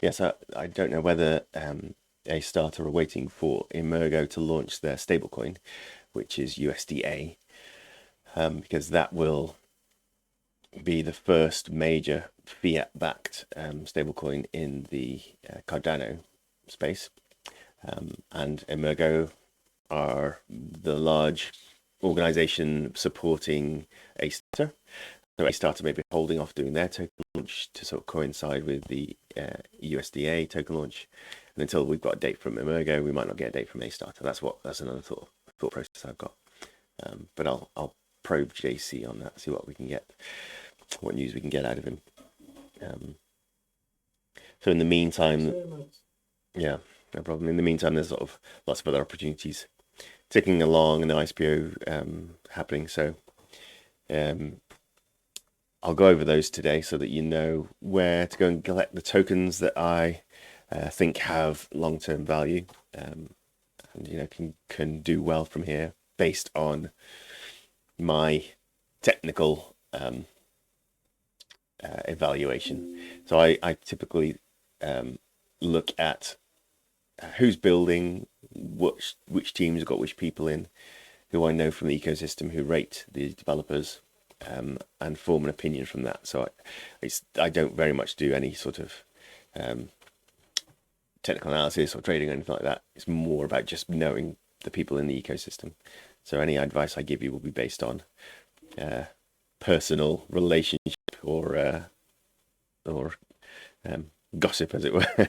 Yes, I don't know whether ASTARTER are waiting for Emergo to launch their stablecoin, which is USDA, because that will be the first major fiat-backed stablecoin in the Cardano space. And Emergo are the large organization supporting ASTARTER. So ASTARTER may be holding off doing their token launch to sort of coincide with the USDA token launch. And until we've got a date from Emergo, we might not get a date from ASTARTER. That's another thought process I've got. But I'll probe JC on that, see what we can get, what news we can get out of him. So in the meantime, yeah, no problem. In the meantime, there's sort of lots of other opportunities ticking along and the IPO happening. So I'll go over those today so that you know where to go and collect the tokens that I think have long-term value, and can do well from here based on my technical evaluation. So I typically look at who's building, which teams have got which people in, who I know from the ecosystem who rate the developers, and form an opinion from that. So I don't very much do any sort of technical analysis or trading or anything like that. It's more about just knowing the people in the ecosystem. So any advice I give you will be based on personal relationship or gossip, as it were,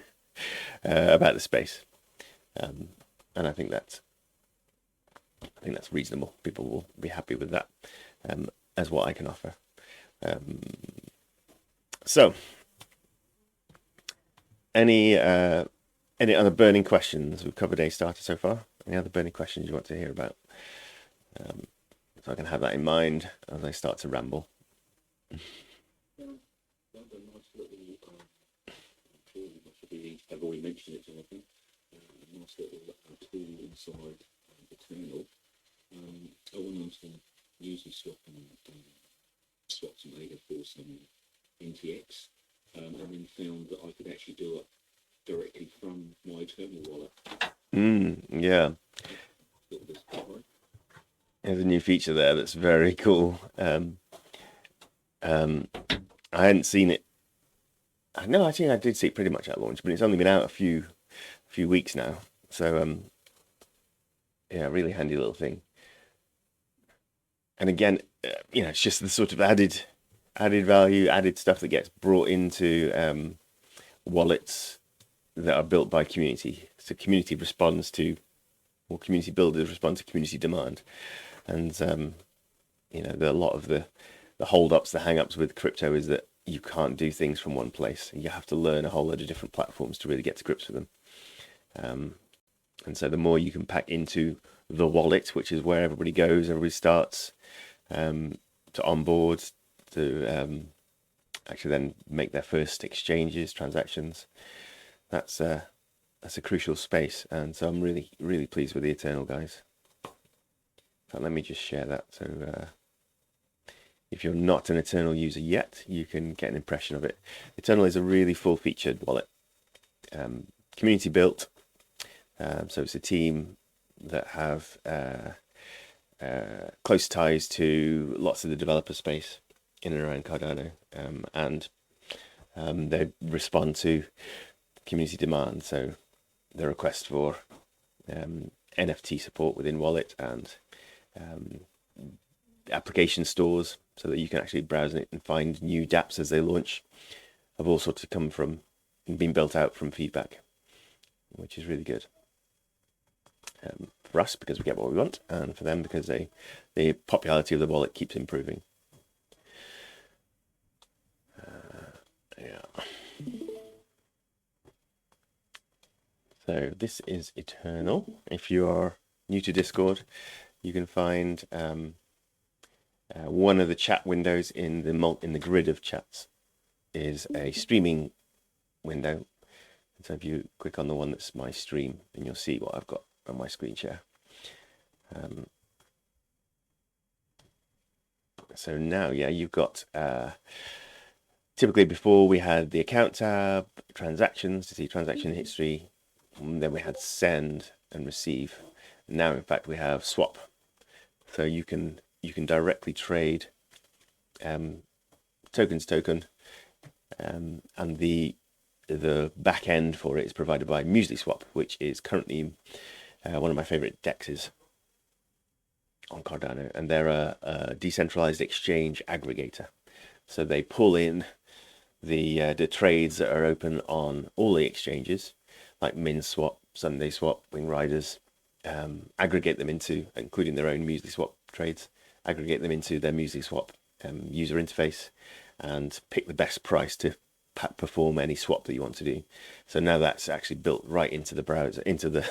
about the space. And I think that's reasonable. People will be happy with that as what I can offer. So, any other burning questions? We've covered ASTARTER so far. Any other burning questions you want to hear about? So I can have that in mind as I start to ramble. I've already mentioned it, Jonathan. A nice little tool inside Eternl. I went on to Muesliswap and swapped some ADA for some NTX, and then found that I could actually do it directly from my Eternl wallet. Yeah. There's a new feature there that's very cool. I hadn't seen it. No, I think I did see it pretty much at launch, but it's only been out a few weeks now. So yeah, really handy little thing. And again, it's just the sort of added value, added stuff that gets brought into wallets that are built by community. So community responds to, or community builders respond to community demand. And a lot of the hold-ups, the hang-ups with crypto is that you can't do things from one place. You have to learn a whole load of different platforms to really get to grips with them. And so the more you can pack into the wallet, which is where everybody goes, everybody starts to onboard, to actually then make their first exchanges, transactions. That's a crucial space, and so I'm really, really pleased with the Eternl guys. So let me just share that. So if you're not an Eternl user yet, you can get an impression of it. Eternl is a really full-featured wallet, community built. So it's a team that have close ties to lots of the developer space in and around Cardano, and they respond to community demand. So the request for NFT support within wallet and application stores, so that you can actually browse it and find new dApps as they launch, have all sorts of come from and been built out from feedback, which is really good. For us, because we get what we want, and for them, because the popularity of the wallet keeps improving. Yeah. So this is Eternl. If you are new to Discord, you can find one of the chat windows in the grid of chats is a streaming window. And so if you click on the one that's my stream, then you'll see what I've got on my screen share. So now, yeah, you've got typically before we had the account tab, transactions to see transaction history, and then we had send and receive. Now, in fact, we have swap, so you can directly trade tokens token, and the back end for it is provided by Muesliswap, which is currently one of my favorite dexes on Cardano, and they're a decentralized exchange aggregator. So they pull in the trades that are open on all the exchanges, like MinSwap, SundaySwap, WingRiders, aggregate them into, including their own Muesliswap trades, aggregate them into their Muesliswap user interface, and pick the best price to perform any swap that you want to do. So now that's actually built right into the browser, into the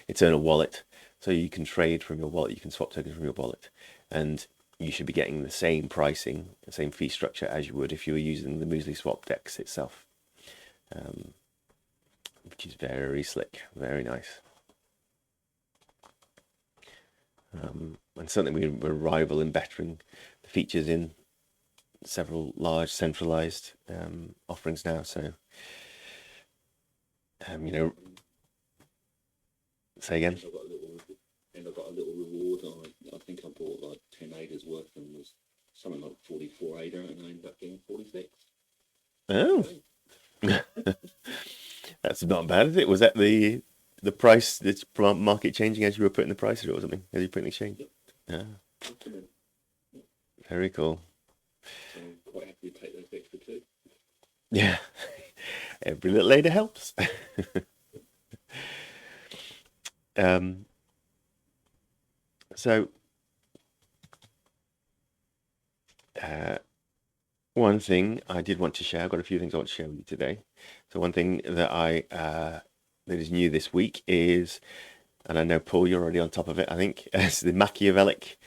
Eternl wallet. So you can trade from your wallet, you can swap tokens from your wallet, and you should be getting the same pricing, the same fee structure as you would if you were using the Muesliswap DEX itself, which is very slick, very nice. And something we're rival in bettering the features in several large centralized offerings now. So, you know, say again. I got a little reward. I think I bought like 10 ADAs worth and was something like 44 ADA, and I ended up getting 46. Oh, that's not bad, is it? Was that the price that's market changing as you were putting the price through or something, as you put in exchange? Yep. Yeah. Very cool. So I'm quite happy to take those extra two. Yeah. Every little ADA helps. So one thing I did want to share, I've got a few things I want to share with you today. So one thing that that is new this week is, and I know Paul, you're already on top of it, I think, it's the Machiavellic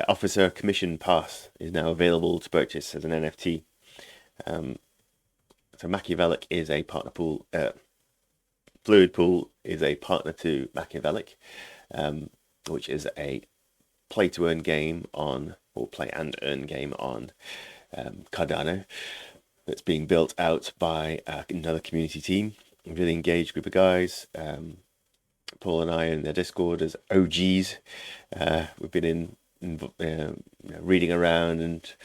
Officer Commission Pass is now available to purchase as an NFT. So Machiavellic is a partner pool, Fluid Pool is a partner to Machiavellic, which is a play to earn game on, or play and earn game on Cardano, that's being built out by another community team, a really engaged group of guys. Paul and I in their Discord as OGs. We've been reading around and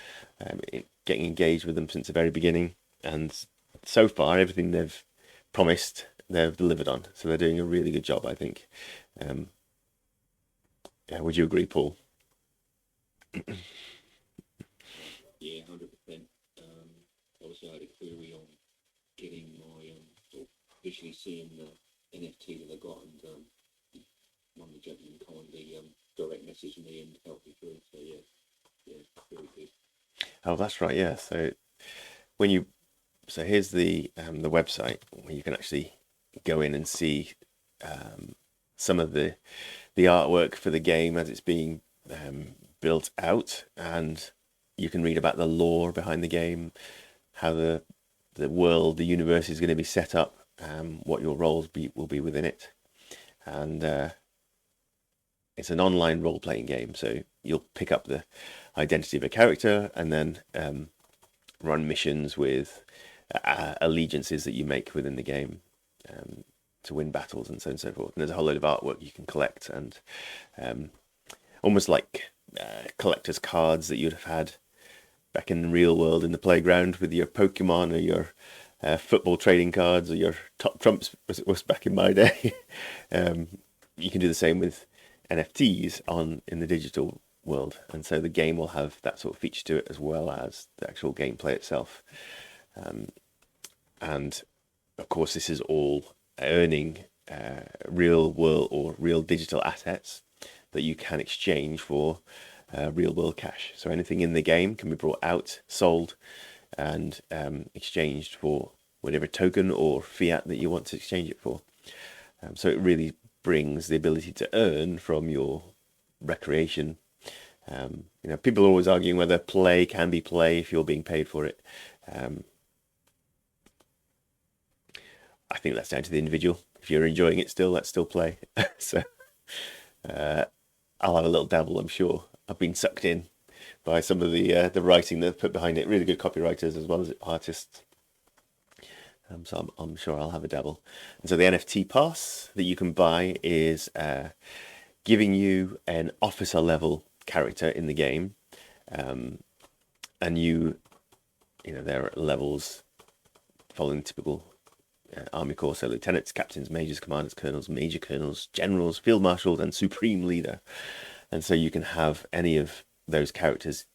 getting engaged with them since the very beginning, and so far everything they've promised they've delivered on, so they're doing a really good job, I think. Would you agree, Paul? Yeah, 100%. Obviously, I had a query on getting my or visually seeing the NFT that I got, and one of the gentlemen kindly direct messaged me and helped me through. So yeah, really good. Oh, that's right. Yeah. So here's the website where you can actually go in and see some of the artwork for the game as it's being built out, and you can read about the lore behind the game, how the world, the universe is going to be set up, what your roles will be within it, and it's an online role-playing game. So you'll pick up the identity of a character and then run missions with allegiances that you make within the game to win battles and so on and so forth. And there's a whole load of artwork you can collect, and almost like collector's cards that you'd have had back in the real world in the playground with your Pokemon or your football trading cards or your top trumps was back in my day. You can do the same with NFTs in the digital world, and so the game will have that sort of feature to it as well as the actual gameplay itself. And of course, this is all earning real world or real digital assets that you can exchange for real world cash. So anything in the game can be brought out, sold, and exchanged for whatever token or fiat that you want to exchange it for. So it really brings the ability to earn from your recreation. People are always arguing whether play can be play if you're being paid for it. I think that's down to the individual. If you're enjoying it still, that's still play. So I'll have a little dabble, I'm sure. I've been sucked in by some of the writing they've put behind it. Really good copywriters as well as artists. So I'm sure I'll have a dabble. And so the NFT pass that you can buy is giving you an officer level character in the game, and you know there are levels following typical Army Corps, so lieutenants, captains, majors, commanders, colonels, major colonels, generals, field marshals, and supreme leader. And so you can have any of those characters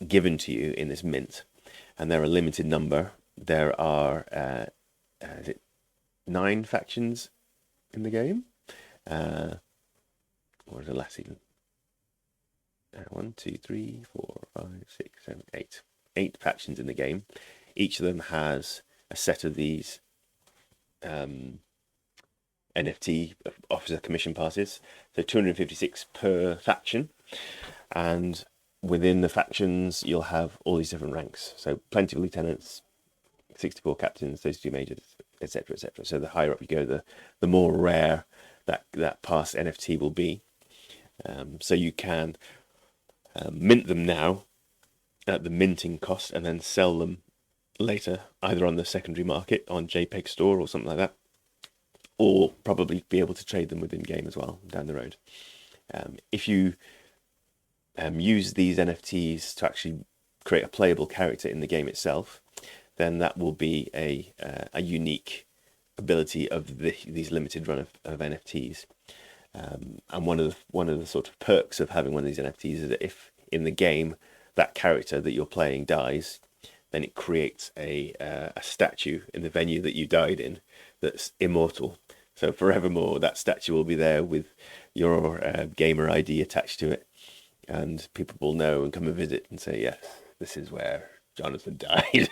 given to you in this mint, and they're a limited number. There are is it 9 factions in the game, or is it less even? 1, 2, 3, 4, 5, 6, 7, 8. 8 factions in the game. Each of them has a set of these NFT officer commission passes, so 256 per faction, and within the factions you'll have all these different ranks, so plenty of lieutenants, 64 captains, 32 majors, etc., etc. So the higher up you go, the more rare that pass NFT will be. So you can mint them now at the minting cost and then sell them later, either on the secondary market on JPEG Store or something like that, or probably be able to trade them within game as well down the road. If you use these NFTs to actually create a playable character in the game itself, then that will be a unique ability of these limited run of NFTs. And one of the sort of perks of having one of these NFTs is that if in the game that character that you're playing dies, then it creates a statue in the venue that you died in that's immortal. So forevermore, that statue will be there with your gamer ID attached to it, and people will know and come and visit and say, yes, this is where Jonathan died.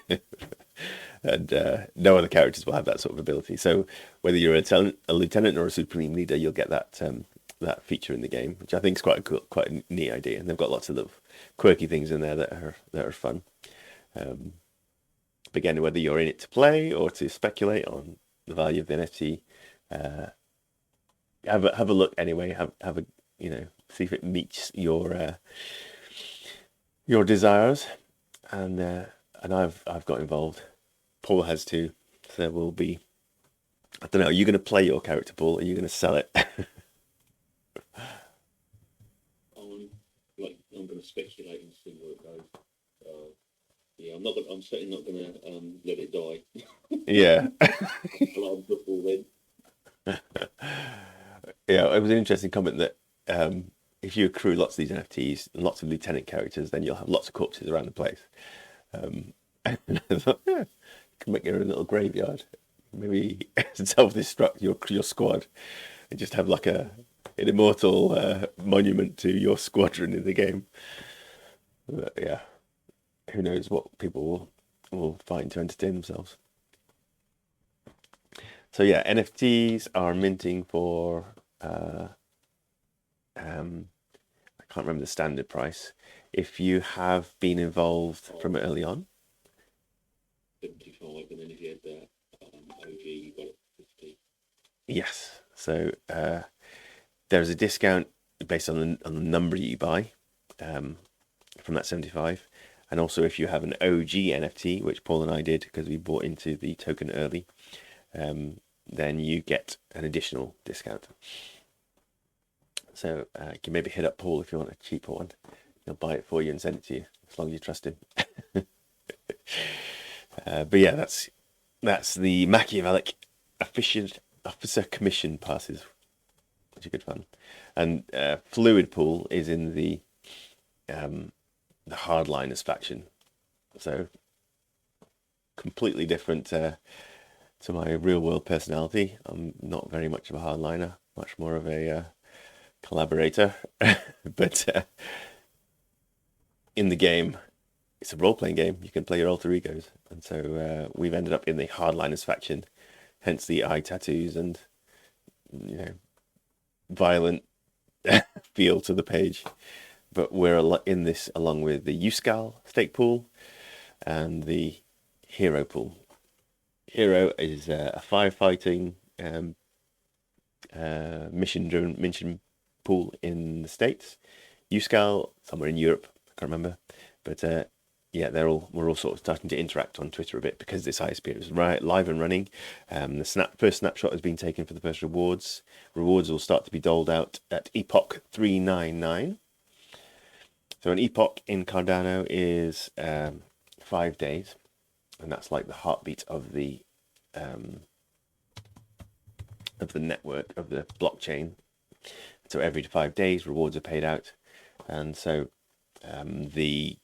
And no other characters will have that sort of ability. So whether you're a lieutenant or a supreme leader, you'll get that feature in the game, which I think is quite a neat idea. And they've got lots of little quirky things in there that are fun. But again, whether you're in it to play or to speculate on the value of the NFT, have a look anyway. Have a see if it meets your desires. And I've got involved. Paul has too. So there will be. I don't know. Are you going to play your character, Paul? Are you going to sell it? I'm going to speculate and see where it goes. Yeah, I'm certainly not going to let it die. Yeah. I'm football then. Yeah, it was an interesting comment that if you accrue lots of these NFTs and lots of lieutenant characters, then you'll have lots of corpses around the place. And I thought, yeah, you can make your own little graveyard. Maybe self-destruct your squad and just have like an immortal monument to your squadron in the game. But yeah, who knows what people will find to entertain themselves. So yeah, NFTs are minting for I can't remember the standard price. If you have been involved from early on, 75, and then if you had that OG, you got it 50. Yes. So there's a discount based on the number you buy from that 75, and also if you have an OG NFT, which Paul and I did because we bought into the token early, then you get an additional discount. So you can maybe hit up Paul if you want a cheaper one. He'll buy it for you and send it to you as long as you trust him. But yeah, that's the MACHIAVELLIC officer commission passes, which are good fun. And Fluid Pool is in the hardliners faction, so completely different to my real world personality. I'm not very much of a hardliner, much more of a collaborator. But in the game, it's a role-playing game. You can play your alter egos, and so we've ended up in the hardliners faction, hence the eye tattoos and violent feel to the page. But we're in this along with the USCAL stake pool and the Hero pool. Hero is a firefighting mission pool in the States. USCAL somewhere in Europe, I can't remember. But yeah, we're all sort of starting to interact on Twitter a bit because this ISP is live and running. The first snapshot has been taken for the first rewards. Rewards will start to be doled out at Epoch 399. So an epoch in Cardano is 5 days, and that's like the heartbeat of the network, of the blockchain. So every 5 days, rewards are paid out, and so the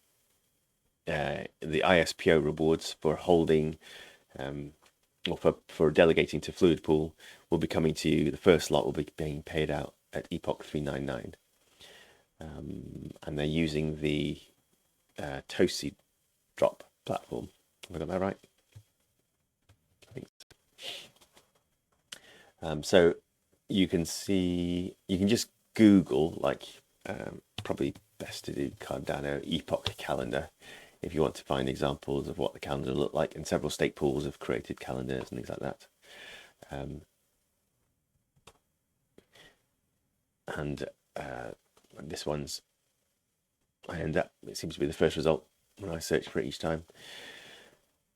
ISPO rewards for holding or for delegating to Fluid Pool will be coming to you. The first lot will be being paid out at Epoch 399, and they're using the TosiDrop platform. Have I got that right? I think so. So you can just Google, like, probably best to do Cardano Epoch calendar if you want to find examples of what the calendar look like, and several stake pools have created calendars and things like that. And this one's, it seems to be the first result when I search for it each time.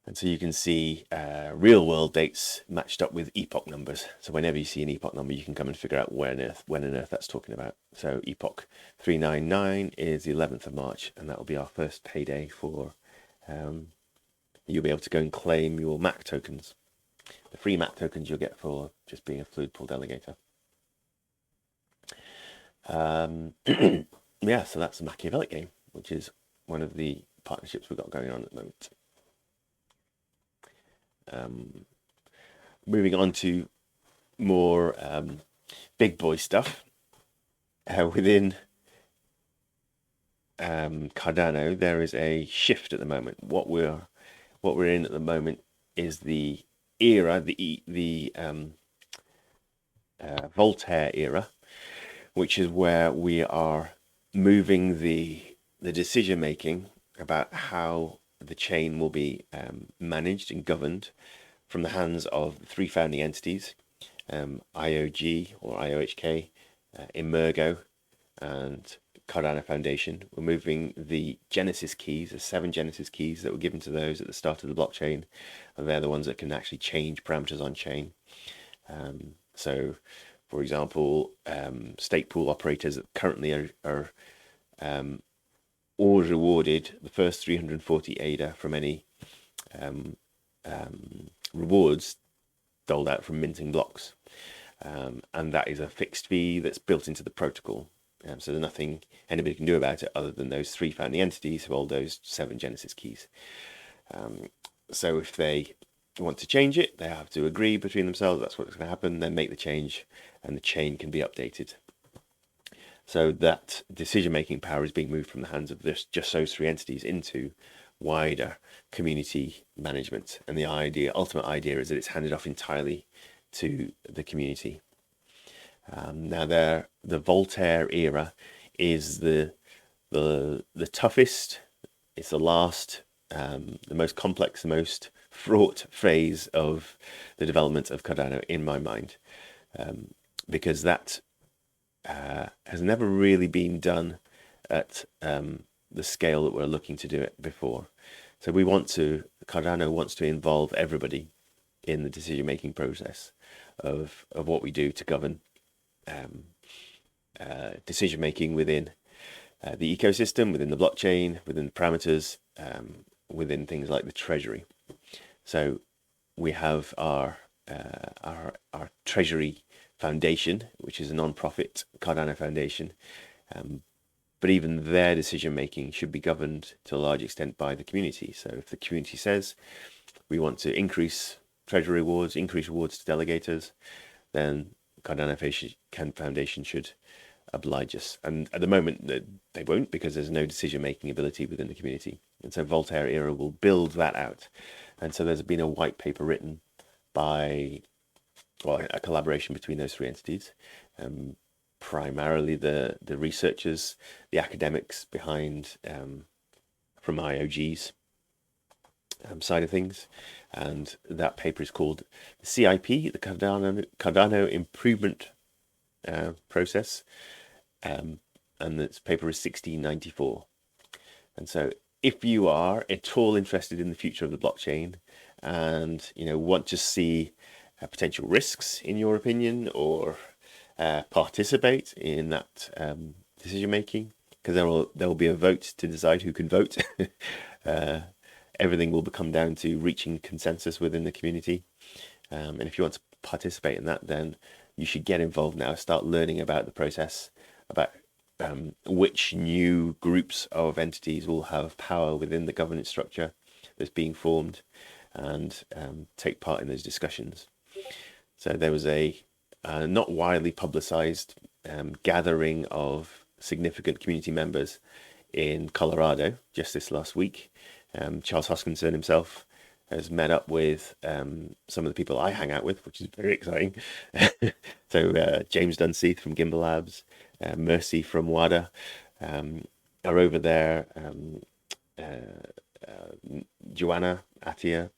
And so you can see real world dates matched up with epoch numbers. So whenever you see an epoch number, you can come and figure out when on earth that's talking about. So Epoch 399 is the 11th of March, and that will be our first payday for, you'll be able to go and claim your MAC tokens. The free MAC tokens you'll get for just being a Fluid Pool delegator. Yeah, so that's the Machiavellic game, which is one of the partnerships we've got going on at the moment. Moving on to more big boy stuff. Within Cardano, there is a shift at the moment. What we're in at the moment is the era, the Voltaire era, which is where we are moving the decision making about how the chain will be managed and governed from the hands of the three founding entities, IOG or IOHK, Emergo, and Cardano Foundation. We're moving the Genesis keys, the 7 Genesis keys that were given to those at the start of the blockchain, and they're the ones that can actually change parameters on chain. So, for example, stake pool operators that currently are all rewarded the first 340 ADA from any rewards doled out from minting blocks, and that is a fixed fee that's built into the protocol. So there's nothing anybody can do about it other than those 3 founding entities who hold those 7 Genesis keys. So if they want to change it, they have to agree between themselves that's what's going to happen, then make the change, and the chain can be updated. So that decision-making power is being moved from the hands of just those 3 entities into wider community management. And the ultimate idea is that it's handed off entirely to the community. Now, the Voltaire era is the toughest. It's the last, the most complex, the most fraught phase of the development of Cardano, in my mind, because that has never really been done at the scale that we're looking to do it before. So Cardano wants to involve everybody in the decision-making process of what we do to govern decision-making within the ecosystem, within the blockchain, within the parameters, within things like the treasury. So we have our treasury foundation, which is a non-profit Cardano Foundation, but even their decision making should be governed to a large extent by the community. So if the community says we want to increase treasury rewards, increase rewards to delegators, then Cardano Foundation should oblige us. And at the moment they won't, because there's no decision making ability within the community. And so Voltaire era will build that out. And so there's been a white paper written by, well, a collaboration between those 3 entities, primarily the researchers, the academics behind from IOG's side of things, and that paper is called the CIP, the Cardano Improvement Process, and this paper is 1694. And so if you are at all interested in the future of the blockchain and want to see potential risks in your opinion, or participate in that decision making, because there will be a vote to decide who can vote. Everything will come down to reaching consensus within the community, and if you want to participate in that, then you should get involved now. Start learning about the process, about which new groups of entities will have power within the governance structure that's being formed, and take part in those discussions. So there was a not widely publicized gathering of significant community members in Colorado just this last week. Charles Hoskinson himself has met up with some of the people I hang out with, which is very exciting. So James Dunseith from Gimbal Labs, Mercy from WADA are over there. Joanna Attia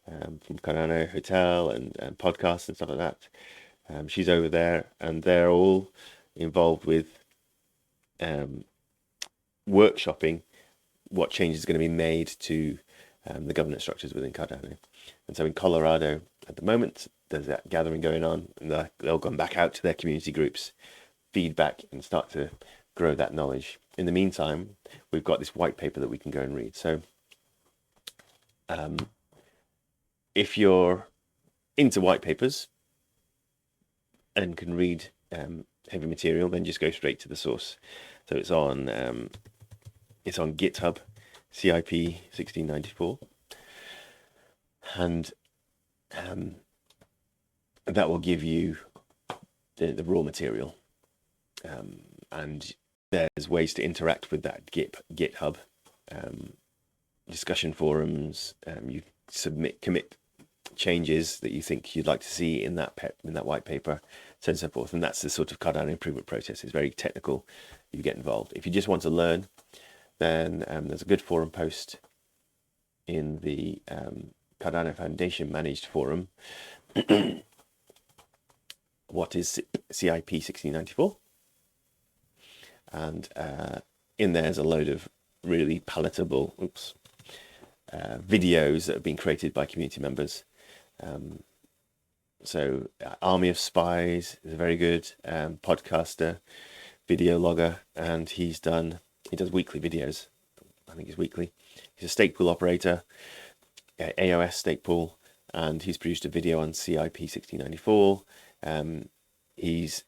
from Cardano Hotel and podcasts and stuff like that. She's over there, and they're all involved with workshopping what changes are going to be made to the governance structures within Cardano. And so in Colorado at the moment, there's that gathering going on, and they'll come back out to their community groups, feedback, and start to grow that knowledge. In the meantime, we've got this white paper that we can go and read. So if you're into white papers and can read heavy material, then just go straight to the source. So it's on GitHub, CIP 1694, and that will give you the raw material, and there's ways to interact with that GitHub, discussion forums. You commit changes that you think you'd like to see in that white paper, so on and so forth. And that's the sort of Cardano improvement process. It's very technical. You get involved. If you just want to learn, then there's a good forum post in the Cardano Foundation managed forum. What is CIP 1694? And in there's a load of really palatable videos that have been created by community members. So Army of Spies is a very good podcaster, video logger, and he does weekly videos. I think it's weekly. He's a stake pool operator, AOS stake pool, and he's produced a video on CIP 1694. He's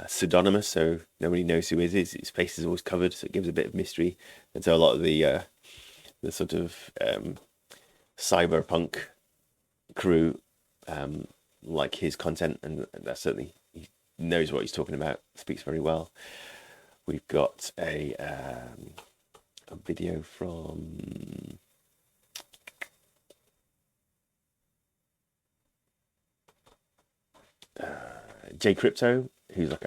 pseudonymous, so nobody knows who he is. His face is always covered, so it gives a bit of mystery. And so a lot of the sort of cyberpunk crew like his content, and that's certainly, he knows what he's talking about, speaks very well. We've got a video from J Crypto, who's like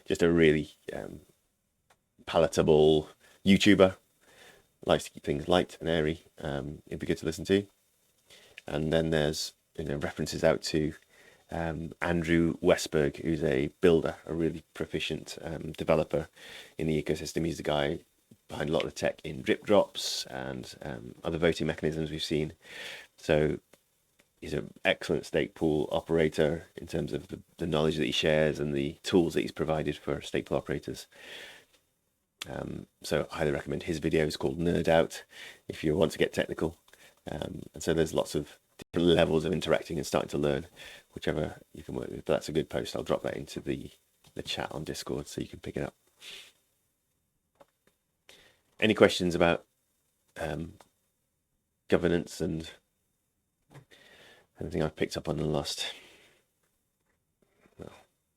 just a really palatable YouTuber, likes to keep things light and airy. It'd be good to listen to. And then there's references out to Andrew Westberg, who's a builder, a really proficient developer in the ecosystem. He's the guy behind a lot of the tech in DripDropz and other voting mechanisms we've seen. So he's an excellent stake pool operator in terms of the knowledge that he shares and the tools that he's provided for stake pool operators. So I highly recommend his video. It's called Nerd Out if you want to get technical. And so there's lots of different levels of interacting and starting to learn, whichever you can work with. But that's a good post. I'll drop that into the chat on Discord so you can pick it up. Any questions about governance and anything I've picked up on in the last, well,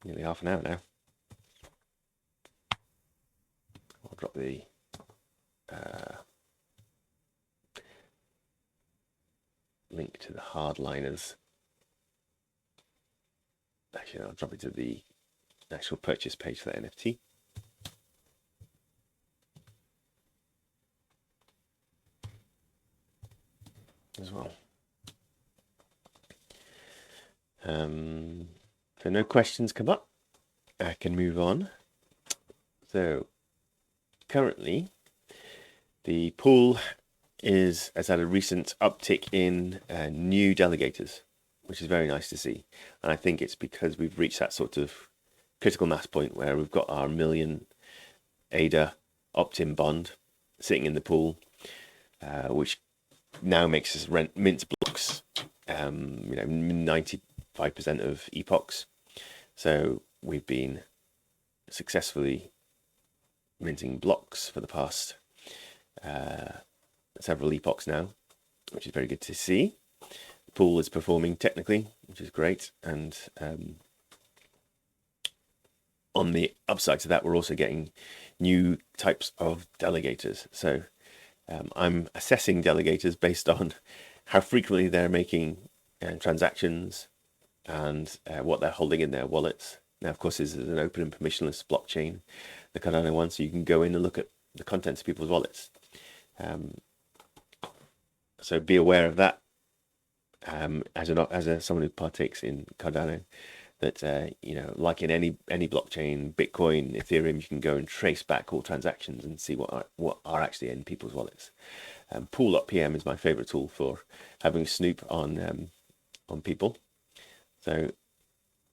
nearly half an hour now? I'll drop the link to the hardliners. Actually, I'll drop it to the actual purchase page for the NFT. As well. So no questions come up, I can move on. So currently The pool has had a recent uptick in new delegators, which is very nice to see. And I think it's because we've reached that sort of critical mass point where we've got our million ADA opt-in bond sitting in the pool, which now makes us mint blocks, 95% of epochs. So we've been successfully minting blocks for the past several epochs now, which is very good to see. The pool is performing technically, which is great, and on the upside to that, we're also getting new types of delegators. So I'm assessing delegators based on how frequently they're making transactions and what they're holding in their wallets. Now, of course, this is an open and permissionless blockchain, the Cardano one, so you can go in and look at the contents of people's wallets. So be aware of that as someone who partakes in Cardano. That like in any blockchain, Bitcoin, Ethereum, you can go and trace back all transactions and see what are actually in people's wallets. Pool.pm is my favorite tool for having a snoop on people. So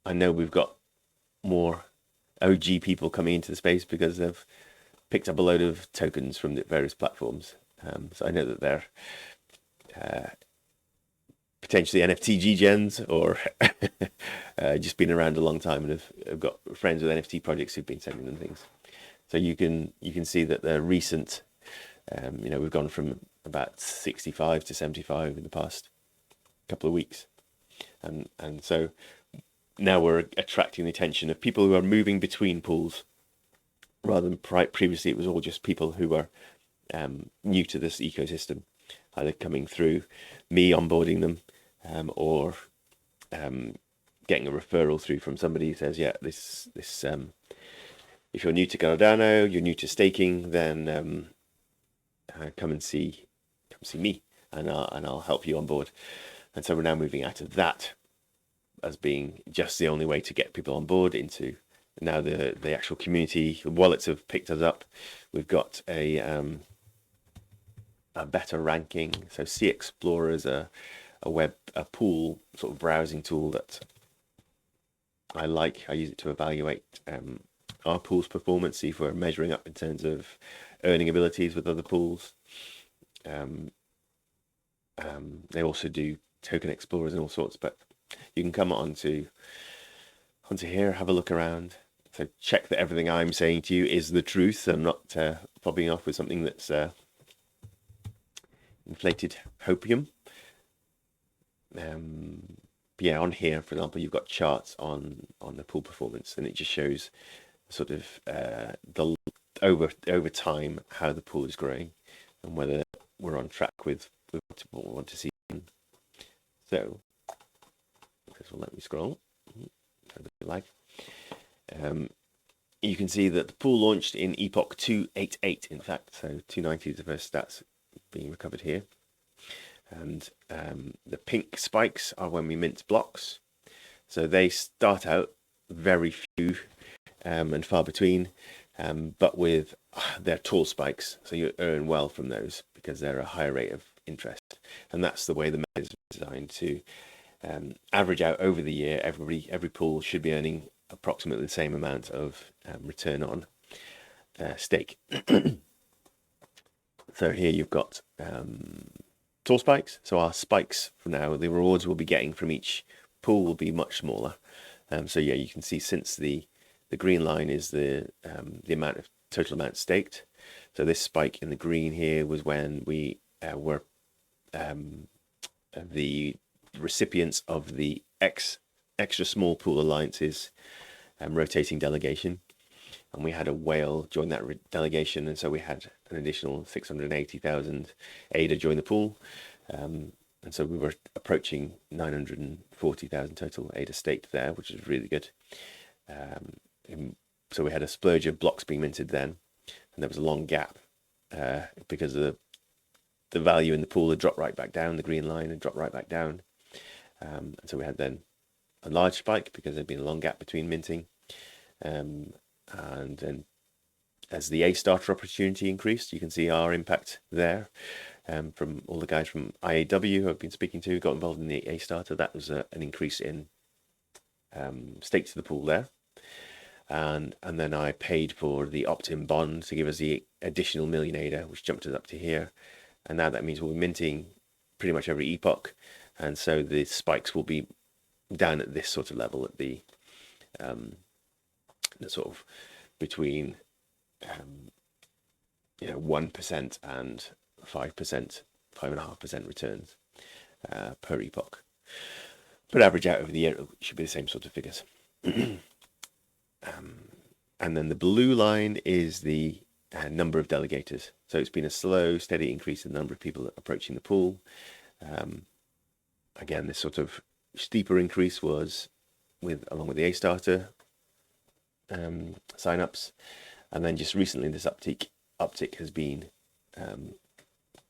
I know we've got more OG people coming into the space because they've picked up a load of tokens from the various platforms. So I know that they're potentially NFT gens or just been around a long time and have got friends with NFT projects who've been sending them things. So you can see that the recent, we've gone from about 65 to 75 in the past couple of weeks, and so now we're attracting the attention of people who are moving between pools, rather than previously it was all just people who were new to this ecosystem, either coming through me onboarding them, or getting a referral through from somebody who says, yeah, this if you're new to Cardano, you're new to staking, then come see me, and I'll help you on board. And so we're now moving out of that as being just the only way to get people on board into now the actual community. The wallets have picked us up. We've got a better ranking. So Explorer is a pool sort of browsing tool that I like. I use it to evaluate our pool's performance, see if we're measuring up in terms of earning abilities with other pools. They also do token explorers and all sorts, but you can come onto here, have a look around. So check that everything I'm saying to you is the truth. I'm not fobbing off with something that's inflated hopium. Yeah, on here, for example, you've got charts on the pool performance, and it just shows sort of the over time how the pool is growing and whether we're on track with what we want to see. So this will let me scroll. Like, you can see that the pool launched in epoch 288, in fact, so 290 is the first stats being recovered here. And the pink spikes are when we mint blocks. So they start out very few and far between, but with they're tall spikes, so you earn well from those because they're a higher rate of interest. And that's the way the meta is designed to average out over the year. Every pool should be earning approximately the same amount of return on stake. So here you've got tall spikes. So our spikes for now, the rewards we'll be getting from each pool will be much smaller. So yeah, you can see since the green line is the amount of total amount staked. So this spike in the green here was when we were the recipients of the extra small pool alliances rotating delegation, and we had a whale join that delegation, and so we had an additional 680,000 ADA join the pool, and so we were approaching 940,000 total ADA staked there, which is really good. So we had a splurge of blocks being minted then, and there was a long gap because of the value in the pool had dropped right back down, the green line had dropped right back down. And so we had then a large spike because there'd been a long gap between minting, and then as the ASTARTER opportunity increased, you can see our impact there. From all the guys from IAW who I've been speaking to, got involved in the ASTARTER. That was an increase in stake to the pool there. And then I paid for the opt-in bond to give us the additional million ADA, which jumped us up to here. And now that means we'll be minting pretty much every epoch. And so the spikes will be down at this sort of level, at the sort of between 1% and 5%, 5.5% returns per epoch. But average out over the year, it should be the same sort of figures. And then the blue line is the number of delegators. So it's been a slow, steady increase in the number of people approaching the pool. Again, this sort of steeper increase was along with the ASTARTER signups, and then just recently this uptick has been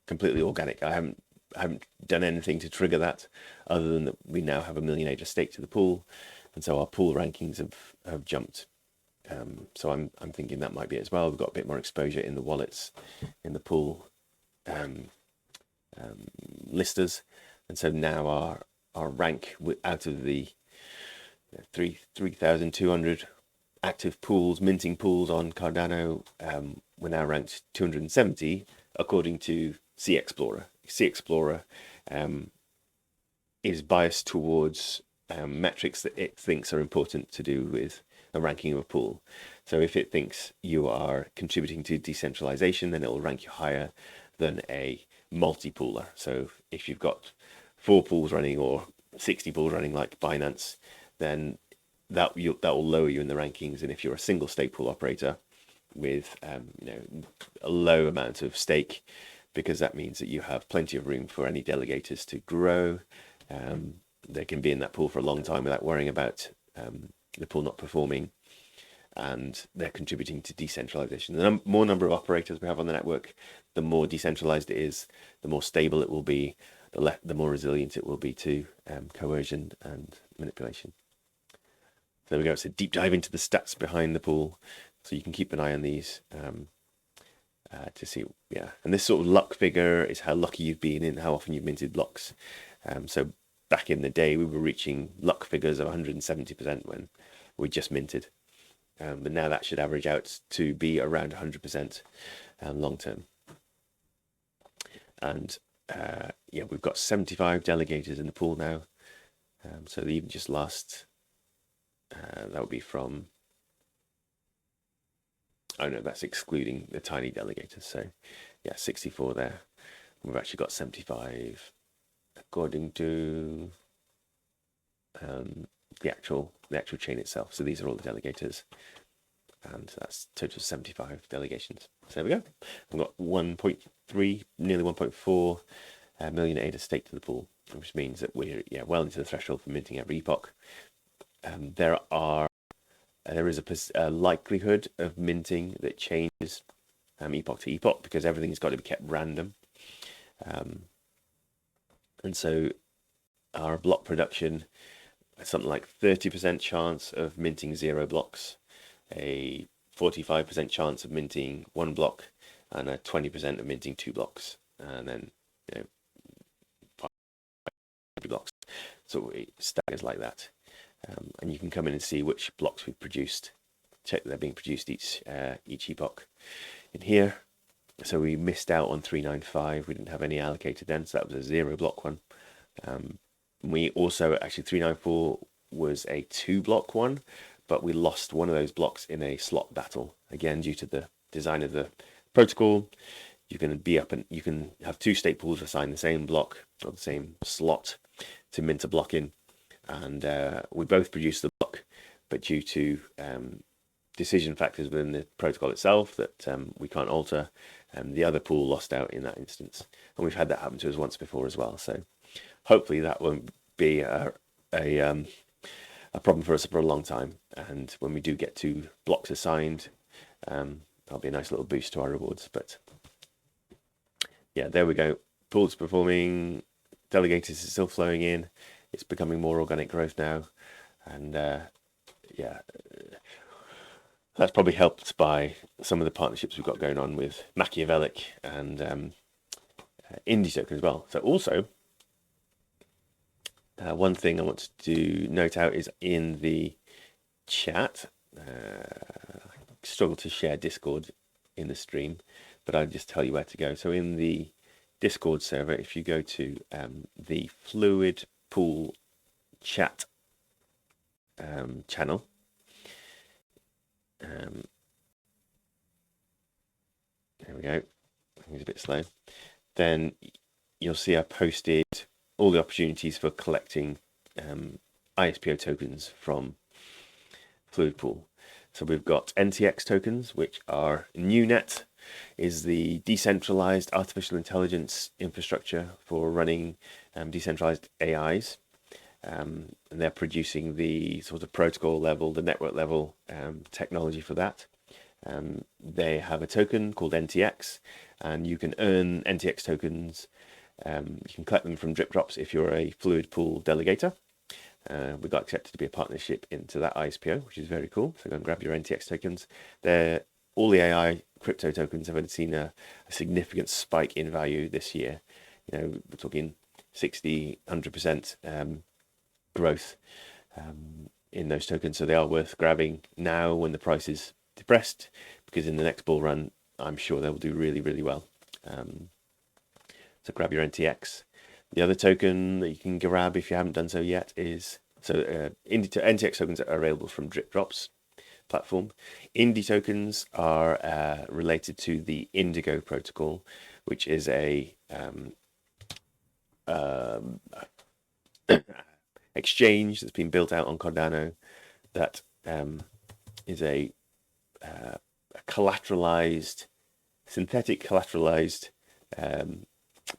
completely organic. I haven't done anything to trigger that, other than that we now have 1 million ADA stake to the pool, and so our pool rankings have jumped. So I'm thinking that might be it as well. We've got a bit more exposure in the wallets, in the pool listers, and so now our rank out of the 3,200 active pools, minting pools on Cardano, we're now ranked 270 according to C Explorer. C Explorer is biased towards metrics that it thinks are important to do with a ranking of a pool. So if it thinks you are contributing to decentralization, then it will rank you higher than a multi-pooler. So if you've got 4 pools running or 60 pools running like Binance, then that will lower you in the rankings. And if you're a single stake pool operator with a low amount of stake, because that means that you have plenty of room for any delegators to grow, they can be in that pool for a long time without worrying about the pool not performing, and they're contributing to decentralization. The more number of operators we have on the network, the more decentralized it is, the more stable it will be, the more resilient it will be to coercion and manipulation. So there we go. It's a deep dive into the stats behind the pool, so you can keep an eye on these to see. Yeah, and this sort of luck figure is how lucky you've been in how often you've minted blocks. So back in the day, we were reaching luck figures of 170% when we just minted. But now that should average out to be around 100% long term. And yeah, we've got 75 delegators in the pool now. So the even just last, that would be from, oh no, that's excluding the tiny delegators. So yeah, 64 there. We've actually got 75 according to the actual chain itself. So these are all the delegators, and that's total 75 delegations. So there we go. We've got 1.3, nearly 1.4 million ADA stake to the pool, which means that we're well into the threshold for minting every epoch. There is a likelihood of minting that changes epoch to epoch, because everything's got to be kept random. And so our block production, something like 30% chance of minting 0 blocks, a 45% chance of minting 1 block, and a 20% of minting 2 blocks, and then 5 blocks. So it staggers like that. And you can come in and see which blocks we've produced. Check that they're being produced each epoch in here. So we missed out on 395. We didn't have any allocated then, so that was a 0 block one. We also, actually 394 was a 2 block one, but we lost one of those blocks in a slot battle. Again, due to the design of the protocol, you can have 2 stake pools assign the same block or the same slot to mint a block in. And we both produced the block, but due to decision factors within the protocol itself that we can't alter, the other pool lost out in that instance. And we've had that happen to us once before as well. So hopefully that won't be a problem for us for a long time. And when we do get 2 blocks assigned, that'll be a nice little boost to our rewards. But yeah, there we go. Pool's performing, delegators is still flowing in. It's becoming more organic growth now, and yeah, That's probably helped by some of the partnerships we've got going on with MACHIAVELLIC and Indigo Token as well. So also, one thing I want to note out is in the chat. I struggle to share Discord in the stream, but I'll just tell you where to go. So in the Discord server, if you go to the Fluid Pool chat channel, there we go. It's a bit slow. Then you'll see I posted all the opportunities for collecting ISPO tokens from Fluid Pool. So we've got NTX tokens, which are NewNet, is the decentralized artificial intelligence infrastructure for running decentralized AIs. And they're producing the sort of protocol level, the network level technology for that. They have a token called NTX, and you can earn NTX tokens. You can collect them from DripDropz if you're a Fluid Pool delegator. We got accepted to be a partnership into that ISPO, which is very cool. So go and grab your NTX tokens. All the AI crypto tokens have seen a significant spike in value this year. We're talking 60, 100% growth in those tokens. So they are worth grabbing now when the price is depressed, because in the next bull run, I'm sure they will do really, really well. So grab your NTX. The other token that you can grab if you haven't done so yet is NTX tokens are available from DripDropz platform. Indie tokens are related to the Indigo protocol, which is a exchange that's been built out on Cardano that is a collateralized, synthetic collateralized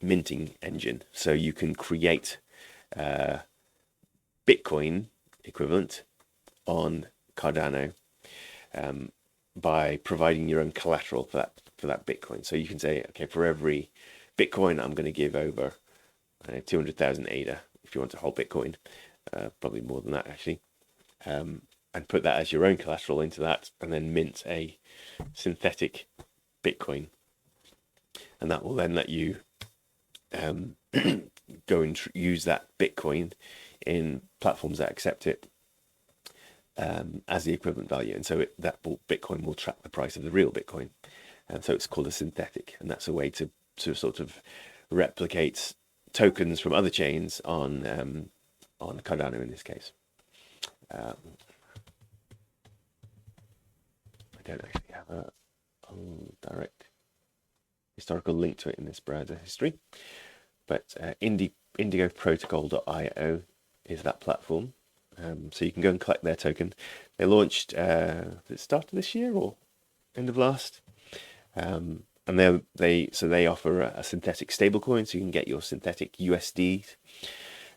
minting engine. So you can create Bitcoin equivalent on Cardano by providing your own collateral for that Bitcoin. So you can say, okay, for every Bitcoin, I'm going to give over 200,000 ADA if you want to hold Bitcoin, probably more than that actually, and put that as your own collateral into that, and then mint a synthetic Bitcoin, and that will then let you go and use that Bitcoin in platforms that accept it as the equivalent value, and so that Bitcoin will track the price of the real Bitcoin, and so it's called a synthetic, and that's a way to sort of replicate tokens from other chains on Cardano in this case. I don't actually have a direct historical link to it in this browser history, but indigoprotocol.io is that platform. So you can go and collect their token. They launched did it start of this year or end of last? And they offer a synthetic stablecoin, so you can get your synthetic USD,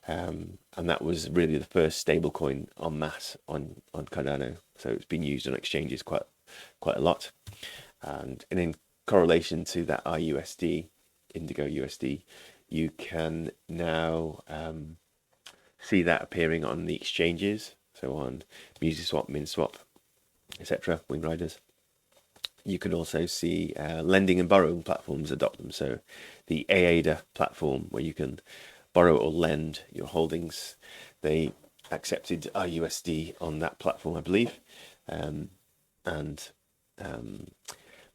and that was really the first stablecoin en masse on Cardano. So it's been used on exchanges quite a lot, and in correlation to that IUSD, Indigo USD, you can now see that appearing on the exchanges, so on Muesliswap, MinSwap, etc., Wingriders. You can also see lending and borrowing platforms adopt them. So the AADA platform, where you can borrow or lend your holdings, they accepted IUSD on that platform, I believe. And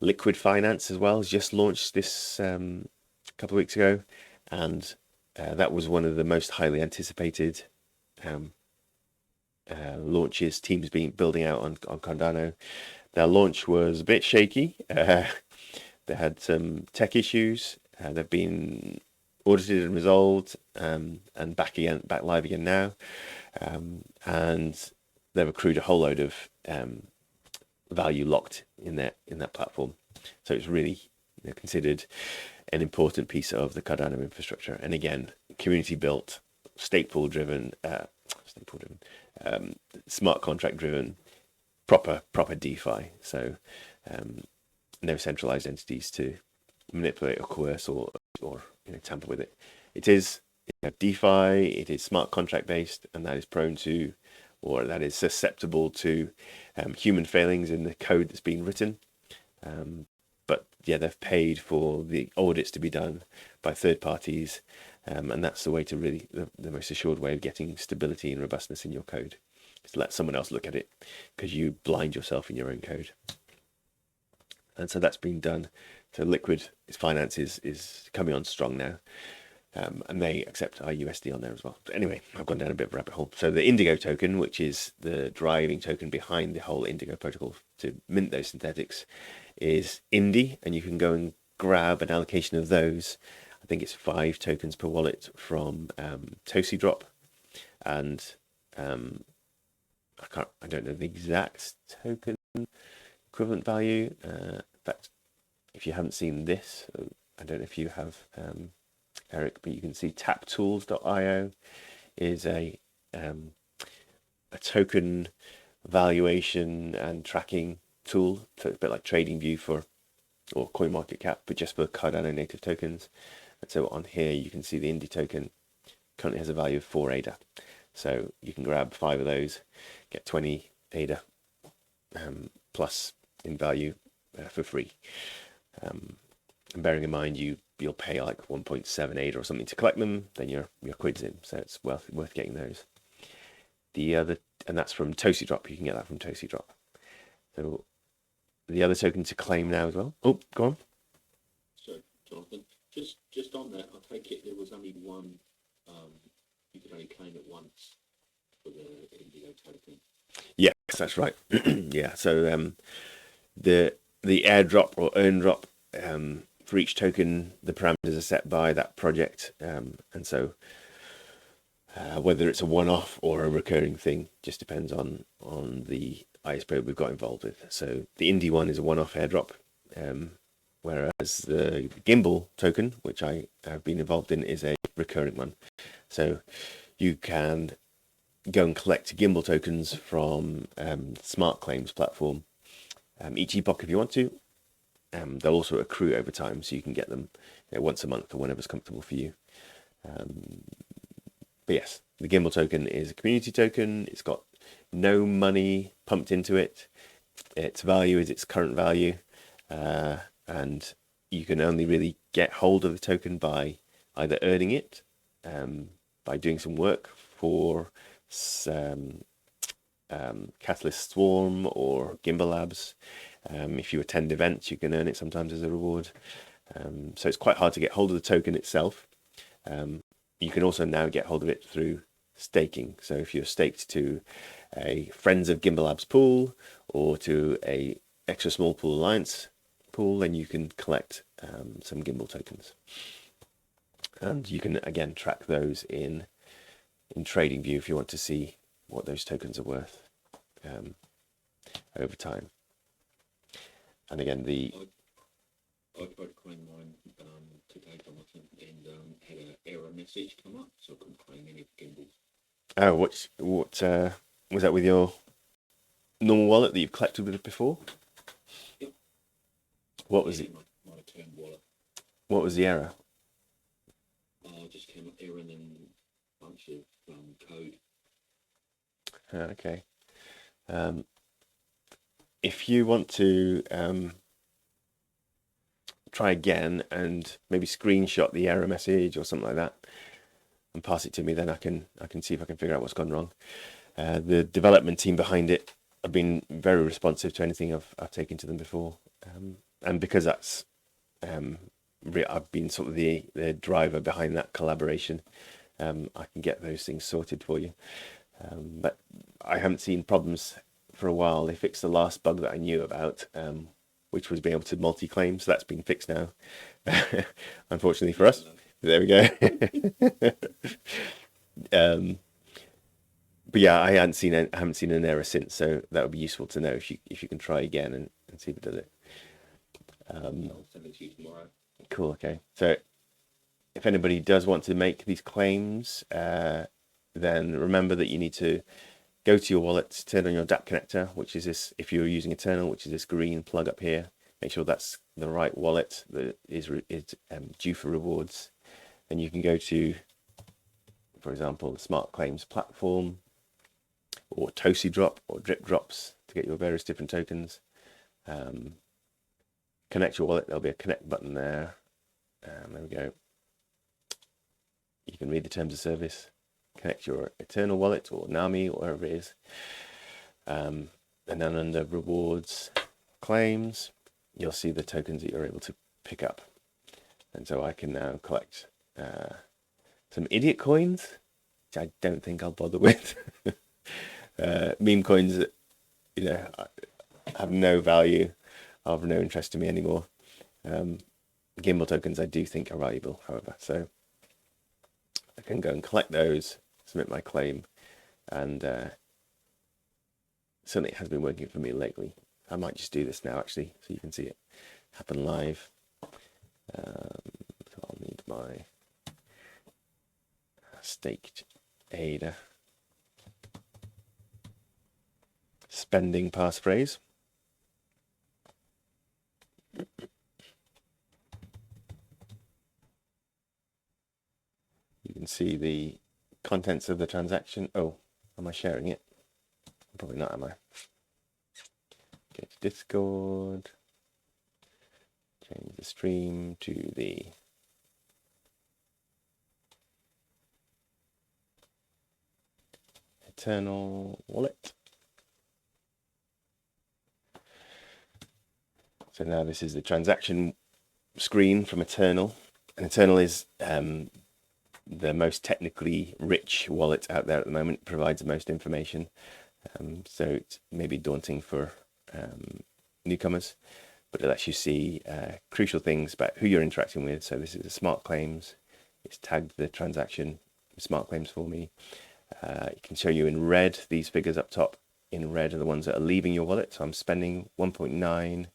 Liquid Finance as well has just launched this a couple of weeks ago, and that was one of the most highly anticipated launches teams building out on Cardano. Their launch was a bit shaky. They had some tech issues. They've been audited and resolved, and back live again now. And they've accrued a whole load of value locked in that platform. So it's really considered an important piece of the Cardano infrastructure. And again, community built, stake pool driven, smart contract driven, proper DeFi. So no centralized entities to manipulate or coerce or tamper with it. It is DeFi. It is smart contract based, and that is prone to or that is susceptible to human failings in the code that's being written. But yeah, they've paid for the audits to be done by third parties, and that's the way to really the most assured way of getting stability and robustness in your code, is to let someone else look at it, because you blind yourself in your own code. And so that's been done. So Liquid Finance is coming on strong now, and they accept IUSD on there as well. But anyway, I've gone down a bit of a rabbit hole. So the Indigo token, which is the driving token behind the whole Indigo protocol to mint those synthetics, is Indy, and you can go and grab an allocation of those. I think it's 5 tokens per wallet from TosiDrop, and I don't know the exact token equivalent value. In fact, if you haven't seen this, I don't know if you have, Eric, but you can see taptools.io is a token valuation and tracking tool. So it's a bit like TradingView or CoinMarketCap, but just for Cardano native tokens. And so on here you can see the Indy token currently has a value of 4 ADA. So you can grab 5 of those, get 20 ADA plus in value for free. And bearing in mind you'll pay like 1.7 ADA or something to collect them, then your quid's in. So it's worth getting those. The other, and that's from TosiDrop. You can get that from TosiDrop. So the other token to claim now as well. Oh, go on. So, Jonathan, just on that, I take it there was only one, you could only claim it once for the Indigo token. Yes, that's right. Yeah, so the airdrop or earn drop, for each token, the parameters are set by that project, and so whether it's a one-off or a recurring thing just depends on the ISPO we've got involved with. So the Indy one is a one-off airdrop, whereas the Gimbal token, which I have been involved in, is a recurring one. So you can go and collect Gimbal tokens from smart Claimz platform each epoch if you want to. They'll also accrue over time, so you can get them once a month or whenever's comfortable for you. But yes, the Gimbal token is a community token. It's got no money pumped into it. Its value is its current value, and you can only really get hold of the token by either earning it, by doing some work for Catalyst Swarm or Gimbal Labs. If you attend events, you can earn it sometimes as a reward. So it's quite hard to get hold of the token itself. You can also now get hold of it through staking. So if you're staked to a Friends of Gimbal Labs pool or to a extra small pool alliance pool, then you can collect some Gimbal tokens. And you can again track those in TradingView if you want to see what those tokens are worth over time. And again, I tried to claim mine today, Jonathan, and had an error message come up, so I couldn't claim any of the Gimbals. Oh, what was that with your normal wallet that you've collected with it before? Yep. What was it? My Eternl wallet. What was the error? Just came up error and then a bunch of code. Okay. If you want to try again and maybe screenshot the error message or something like that and pass it to me, then I can see if I can figure out what's gone wrong. The development team behind it have been very responsive to anything I've taken to them before, and because that's I've been sort of the driver behind that collaboration, I can get those things sorted for you. But I haven't seen problems for a while. They fixed the last bug that I knew about, which was being able to multi-claim, so that's been fixed now. Unfortunately for us. There we go. But yeah, I haven't seen an error since, so that would be useful to know if you can try again and see if it does it. I'll send it to you tomorrow. Cool. Okay. So if anybody does want to make these claims, then remember that you need to go to your wallet, turn on your DApp connector, which is this, if you're using Eternl, which is this green plug up here. Make sure that's the right wallet that is due for rewards. Then you can go to, for example, the Smart Claimz platform, or TosiDrop or DripDropz to get your various different tokens. Connect your wallet. There'll be a connect button there. There we go. You can read the terms of service. Connect your Eternl wallet or Nami or wherever it is. And then under rewards, claims, you'll see the tokens that you're able to pick up. And so I can now collect some idiot coins, which I don't think I'll bother with. Meme coins that, you know, have no value, are of no interest to me anymore. Gimbal tokens I do think are valuable, however. So I can go and collect those, submit my claim, and certainly it has been working for me lately. I might just do this now actually, so you can see it happen live. So I'll need my staked ADA spending passphrase. You can see the contents of the transaction. Oh, am I sharing it? Probably not, am I? Go to Discord. Change the stream to the Eternl wallet. So now this is the transaction screen from Eternl. And Eternl is the most technically rich wallet out there at the moment, provides the most information. So it's maybe daunting for newcomers, but it lets you see crucial things about who you're interacting with. So this is a smart claims. It's tagged the transaction smart claims for me. It can show you in red, these figures up top in red are the ones that are leaving your wallet. So I'm spending 1.9,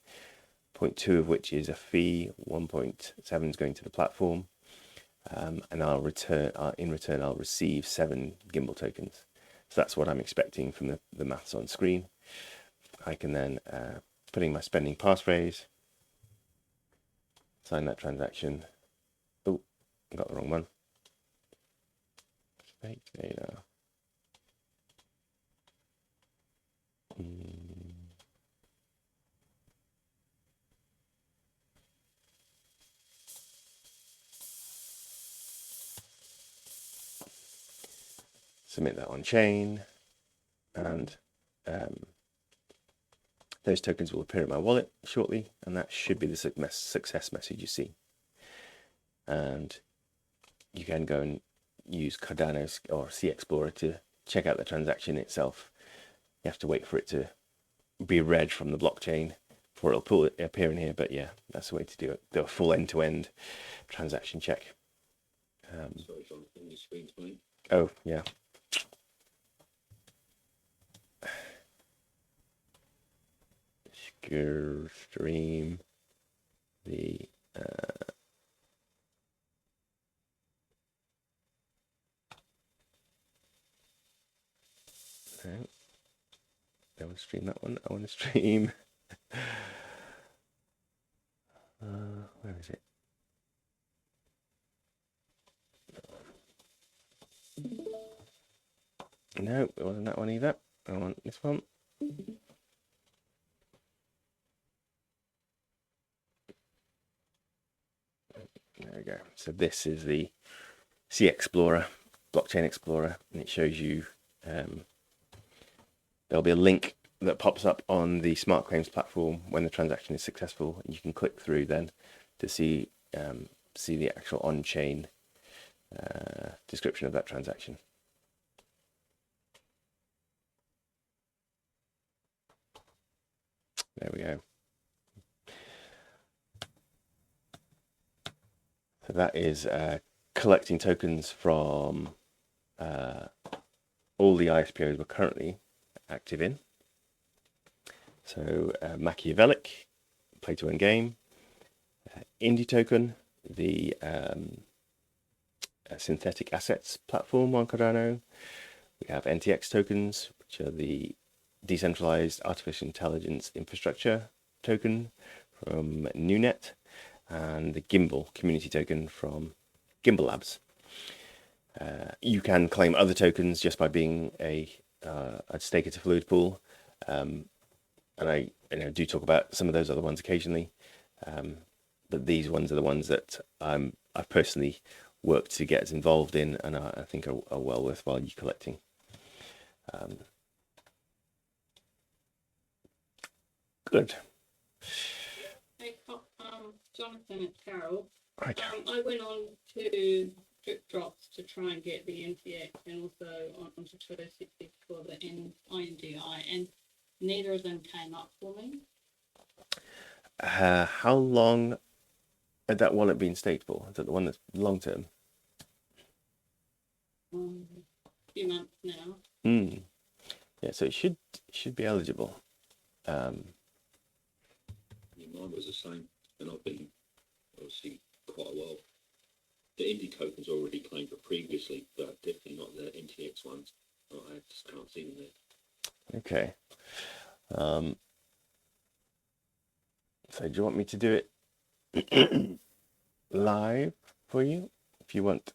0.2 of which is a fee, 1.7 is going to the platform. And I'll return, in return, I'll receive 7 Gimbal tokens. So that's what I'm expecting from the maths on screen. I can then put in my spending passphrase, sign that transaction. Oh, I got the wrong one. Staked data. Submit that on chain, and those tokens will appear in my wallet shortly, and that should be the success message you see. And you can go and use Cardano or Sea Explorer to check out the transaction itself. You have to wait for it to be read from the blockchain before it'll appear in here, but yeah, that's the way to do it. Do a full end-to-end transaction check. Sorry, Jonathan, your screen's blank. Oh, yeah. Stream the no, I want to stream that one. I want to stream where is it? No, it wasn't that one either. I want this one. There we go. So this is the Sea Explorer, Blockchain Explorer, and it shows you, there'll be a link that pops up on the Smart Claims platform when the transaction is successful, and you can click through then to see the actual on-chain description of that transaction. There we go. So that is collecting tokens from all the ISPOs we're currently active in. So MACHIAVELLIC, play to earn game, Indigo Token, the synthetic assets platform on Cardano. We have NTX Tokens, which are the decentralized artificial intelligence infrastructure token from NewNet, and the Gimbal community token from Gimbal Labs. You can claim other tokens just by being a I'd stake it to Fluid Pool, and I do talk about some of those other ones occasionally, but these ones are the ones that I've personally worked to get involved in, and I think are well worthwhile you collecting. Good. Hey, Jonathan, it's Carol. Right. I went on to DripDropz to try and get the NTX and also onto TosiDrop for the INDI, and neither of them came up for me. How long had that wallet been staked for? Is that the one that's long term? A few months now. Yeah, so it should be eligible. Yeah, mine was the same, and I've been obviously quite a while. The Indigo tokens already claimed for previously, but definitely not the NTX ones. I just can't see them there. Okay. So do you want me to do it live for you? If you want,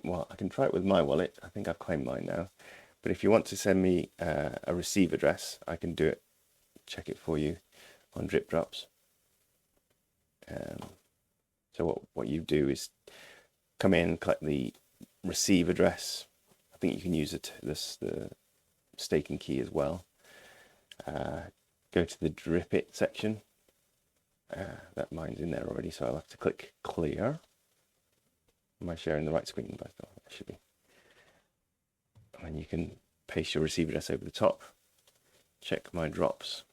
well, I can try it with my wallet. I think I've claimed mine now. But if you want to send me a receive address, I can do it, check it for you on DripDropz. So what you do is come in, collect the receive address. I think you can use the staking key as well. Go to the drip it section. That mine's in there already, so I'll have to click clear. Am I sharing the right screen? I should be. And you can paste your receive address over the top. Check my drops.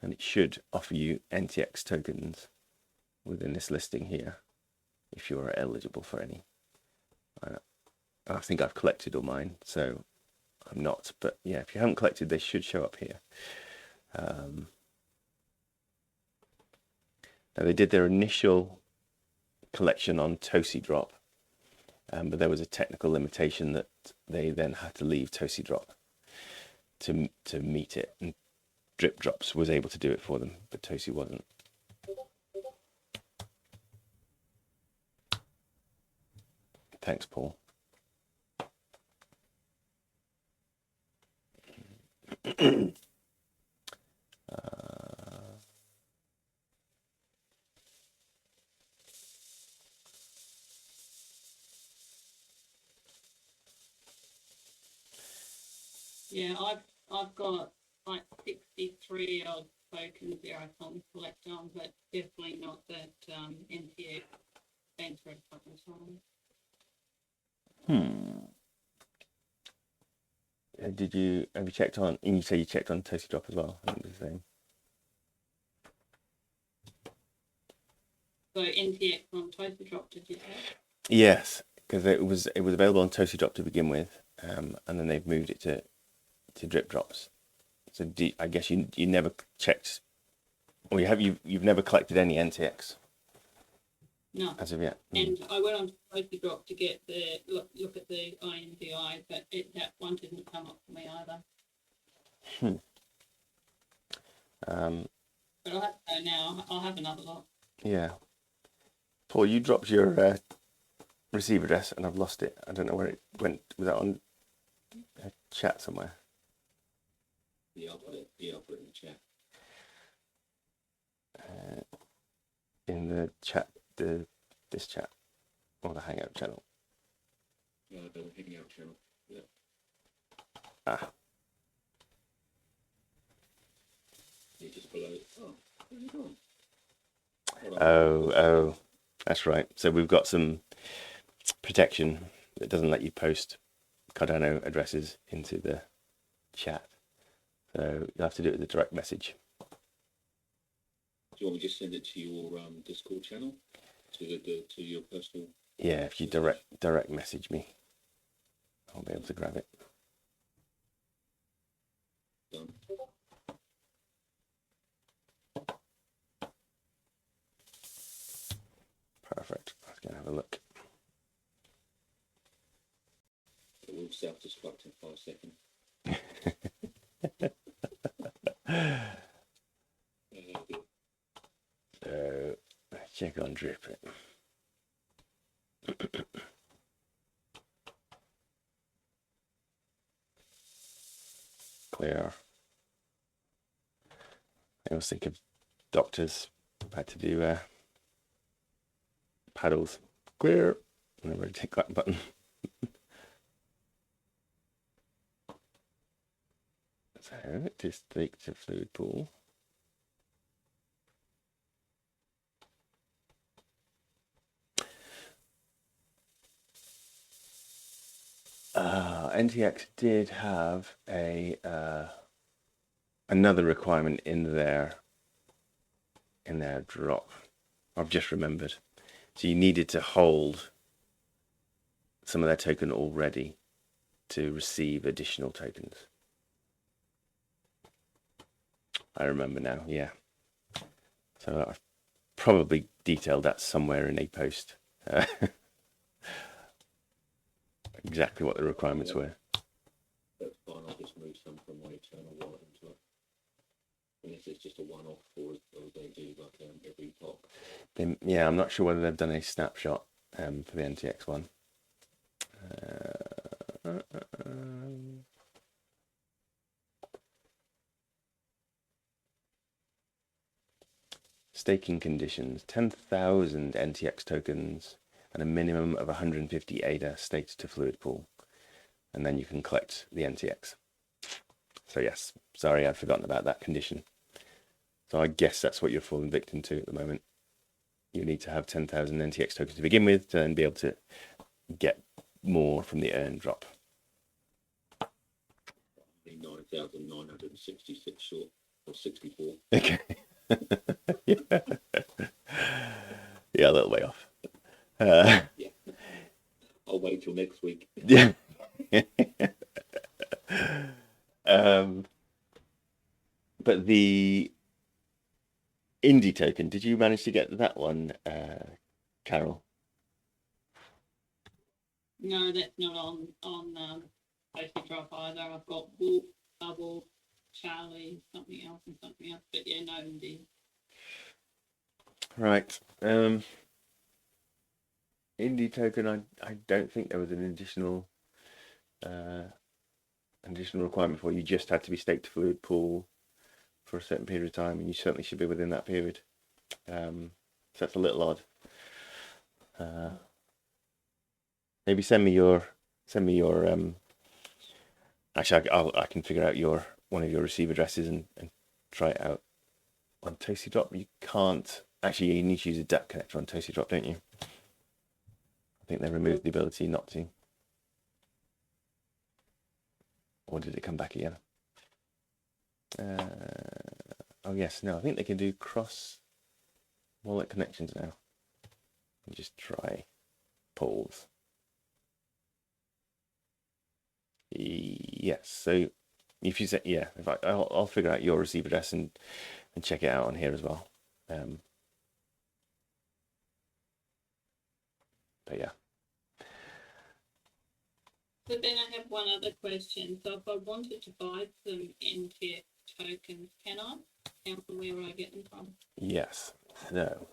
And it should offer you NTX tokens within this listing here, if you are eligible for any. I think I've collected all mine, so I'm not. But yeah, if you haven't collected, they should show up here. Now they did their initial collection on TosiDrop, but there was a technical limitation that they then had to leave TosiDrop to meet it. And DripDropz was able to do it for them, but Tosi wasn't. Thanks, Paul. Yeah, I've got like 63 odd tokens there I can't collect on, but definitely not that NTX thanks for a couple of times. Have you checked on, and you say you checked on TosiDrop as well? I think it's the same. So NTX on TosiDrop, did you say? Yes, because it was available on TosiDrop to begin with, and then they've moved it to DripDropz. So I guess you never checked, or you've never collected any NTX? No. As of yet. And I went on to TosiDrop to get the look at the INDI, but that one didn't come up for me either. But I'll have to go now. I'll have another look. Yeah. Paul, you dropped your receive address and I've lost it. I don't know where it went. Was that on a chat somewhere? Yeah, I'll put it in the chat. In the chat, this chat, or the Hangout channel. Yeah, the Hangout channel. Yeah. Ah. Yeah, just below. Oh, where's it gone? Oh, that's right. So we've got some protection that doesn't let you post Cardano addresses into the chat. So you'll have to do it with a direct message. Do you want me to just send it to your Discord channel, to your personal? Yeah, if you direct message me, I'll be able to grab it. Done. Perfect. Let's go and have a look. It will self-destruct in 5 seconds. So let's check on Drip It. clear. I always think of doctors had to do paddles. Clear. And then rotate that button. So district to fluid pool. NTX did have a another requirement in their drop. I've just remembered. So you needed to hold some of their token already to receive additional tokens. I remember now, yeah. So I've probably detailed that somewhere in a post. Exactly what the requirements were. That's fine, I'll just move some from my Eternl wallet into it. Unless it's just a one-off, or they do like every epoch. Yeah, I'm not sure whether they've done a snapshot for the NTX one. Staking conditions: 10,000 NTX tokens and a minimum of 150 ADA staked to fluid pool, and then you can collect the NTX. So yes, sorry, I'd forgotten about that condition. So I guess that's what you're falling victim to at the moment. You need to have 10,000 NTX tokens to begin with to then be able to get more from the Airdrop. 9,966 short, or 64. Okay. Yeah. Yeah, a little way off. Yeah. I'll wait till next week. Yeah. But the Indie token, did you manage to get that one, Carol? No, that's not on TosiDrop either. I've got Wolf, Bubble, Charlie, something else, but yeah, no, indeed. Right. Indie token, I don't think there was an additional requirement for you. Just had to be staked to fluid pool for a certain period of time, and you certainly should be within that period. So that's a little odd. Maybe send me your actually I can figure out one of your receive addresses and try it out on TosiDrop. You can't actually, you need to use a DApp connector on TosiDrop, don't you? I think they removed the ability not to. Or did it come back again? Oh yes, no, I think they can do cross wallet connections now. You just try polls. Yes, so if you say, yeah, I'll figure out your receive address and check it out on here as well. But yeah. So then I have one other question. So if I wanted to buy some NTX tokens, can I? And where would I get them from? Yes. So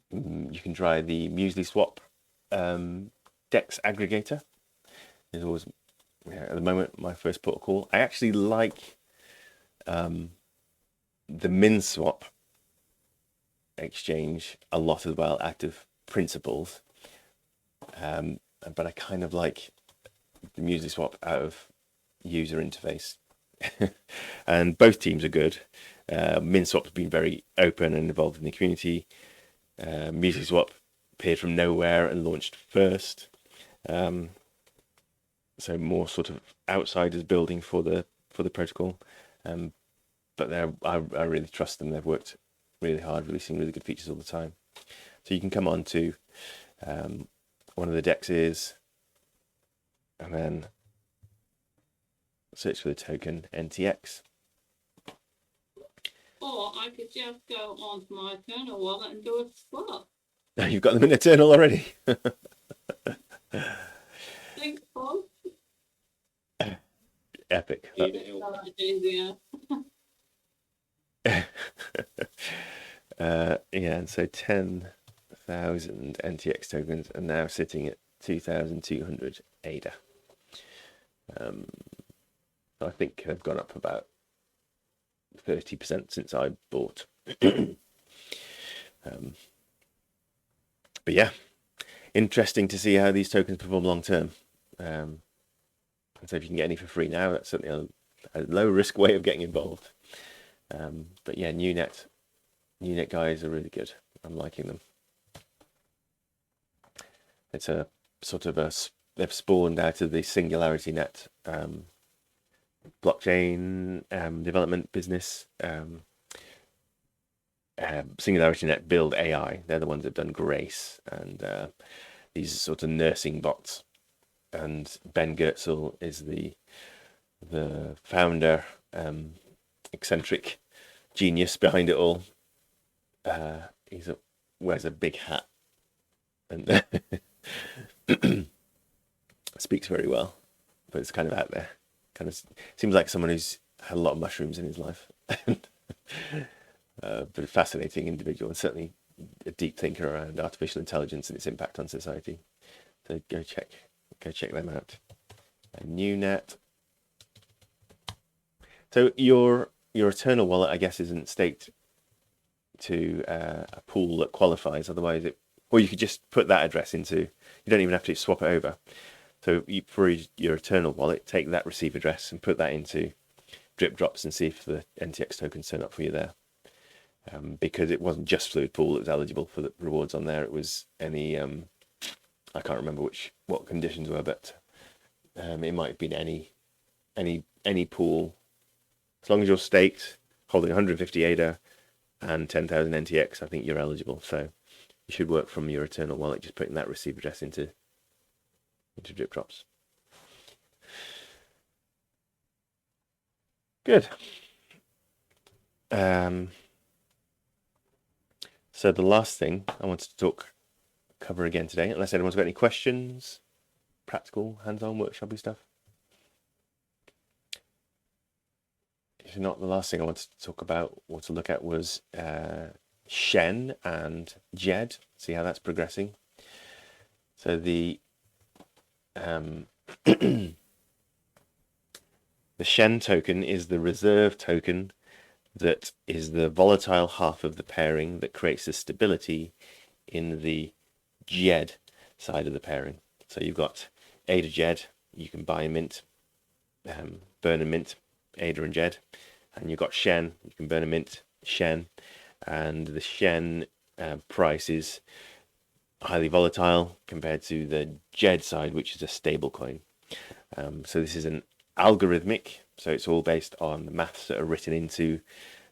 you can try the Muesliswap DEX aggregator. Is always, at the moment, my first protocol. I actually like the MinSwap exchange a lot as well, active principles. But I kind of like the Muesliswap out of user interface. And both teams are good. MinSwap's been very open and involved in the community. Muesliswap appeared from nowhere and launched first. So more sort of outsiders building for the protocol. But I really trust them. They've worked really hard, releasing really good features all the time. So you can come on to one of the dexes and then search for the token NTX. Or I could just go onto my Eternl wallet and do a swap. You've got them in Eternl already. Thanks, Paul. Epic. Yeah. Yeah, and so 10,000 NTX tokens are now sitting at 2,200 ADA. I think they've gone up about 30% since I bought. But yeah, interesting to see how these tokens perform long term. And so if you can get any for free now, that's certainly a low risk way of getting involved. But yeah, new net guys are really good. I'm liking them. It's a sort of they've spawned out of the Singularity Net blockchain development business. Singularity Net build AI. They're the ones that've done Grace and these sort of nursing bots. And Ben Goertzel is the founder, eccentric genius behind it all. Wears a big hat and speaks very well, but it's kind of out there. Kind of seems like someone who's had a lot of mushrooms in his life. But a fascinating individual, and certainly a deep thinker around artificial intelligence and its impact on society. So go check them out. NewNet. So your Eternl wallet, I guess, isn't staked to a pool that qualifies. Otherwise, or you could just put that address into. You don't even have to swap it over. So for your Eternl wallet, take that receive address and put that into DripDropz and see if the NTX tokens turn up for you there. Because it wasn't just Fluid Pool that was eligible for the rewards on there. It was any, I can't remember what conditions were, but it might have been any pool. As long as you're staked, holding 150 ADA and 10,000 NTX, I think you're eligible. So you should work from your Eternl wallet, just putting that receive address into DripDropz. Good. So the last thing I wanted to cover again today, unless anyone's got any questions, practical, hands-on, workshopy stuff. If not, the last thing I wanted to talk about or to look at was SHEN and JED, see how that's progressing. So the the SHEN token is the reserve token that is the volatile half of the pairing that creates the stability in the JED side of the pairing. So you've got ADA JED, you can buy and mint, burn and mint, ADA and JED, and you've got SHEN, you can burn and mint SHEN, and the SHEN price is highly volatile compared to the JED side, which is a stable coin. So this is an algorithmic, so it's all based on the maths that are written into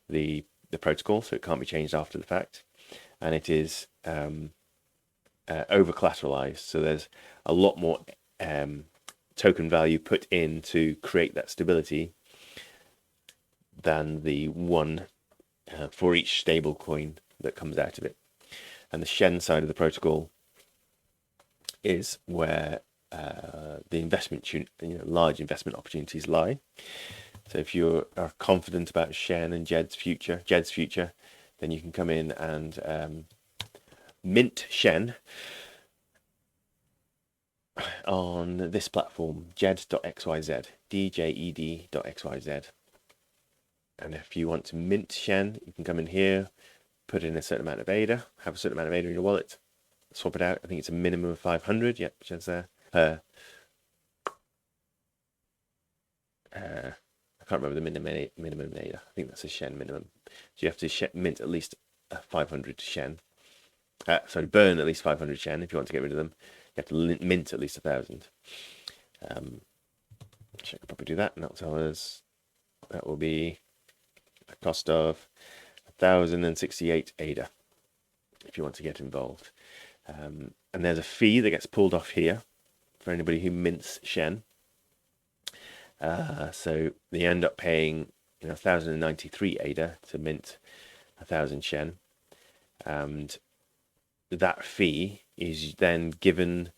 the protocol, so it can't be changed after the fact, and it is over collateralized, so there's a lot more token value put in to create that stability than the one for each stable coin that comes out of it. And the SHEN side of the protocol is where the investment, large investment opportunities lie. So if you are confident about SHEN and JED's future, then you can come in and mint SHEN on this platform, jed.xyz, djed.xyz. And if you want to mint SHEN, you can come in here, put in a certain amount of ADA, have a certain amount of ADA in your wallet, swap it out. I think it's a minimum of 500. Yep, SHEN's there. I can't remember the minimum ADA. I think that's a SHEN minimum. So you have to mint at least 500 SHEN. Burn at least 500 SHEN if you want to get rid of them. You have to mint at least 1,000. I could probably do that, and that'll tell us that will be a cost of 1,068 ADA if you want to get involved. And there's a fee that gets pulled off here for anybody who mints SHEN. So they end up paying 1,093 ADA to mint 1,000 SHEN, and that fee is then given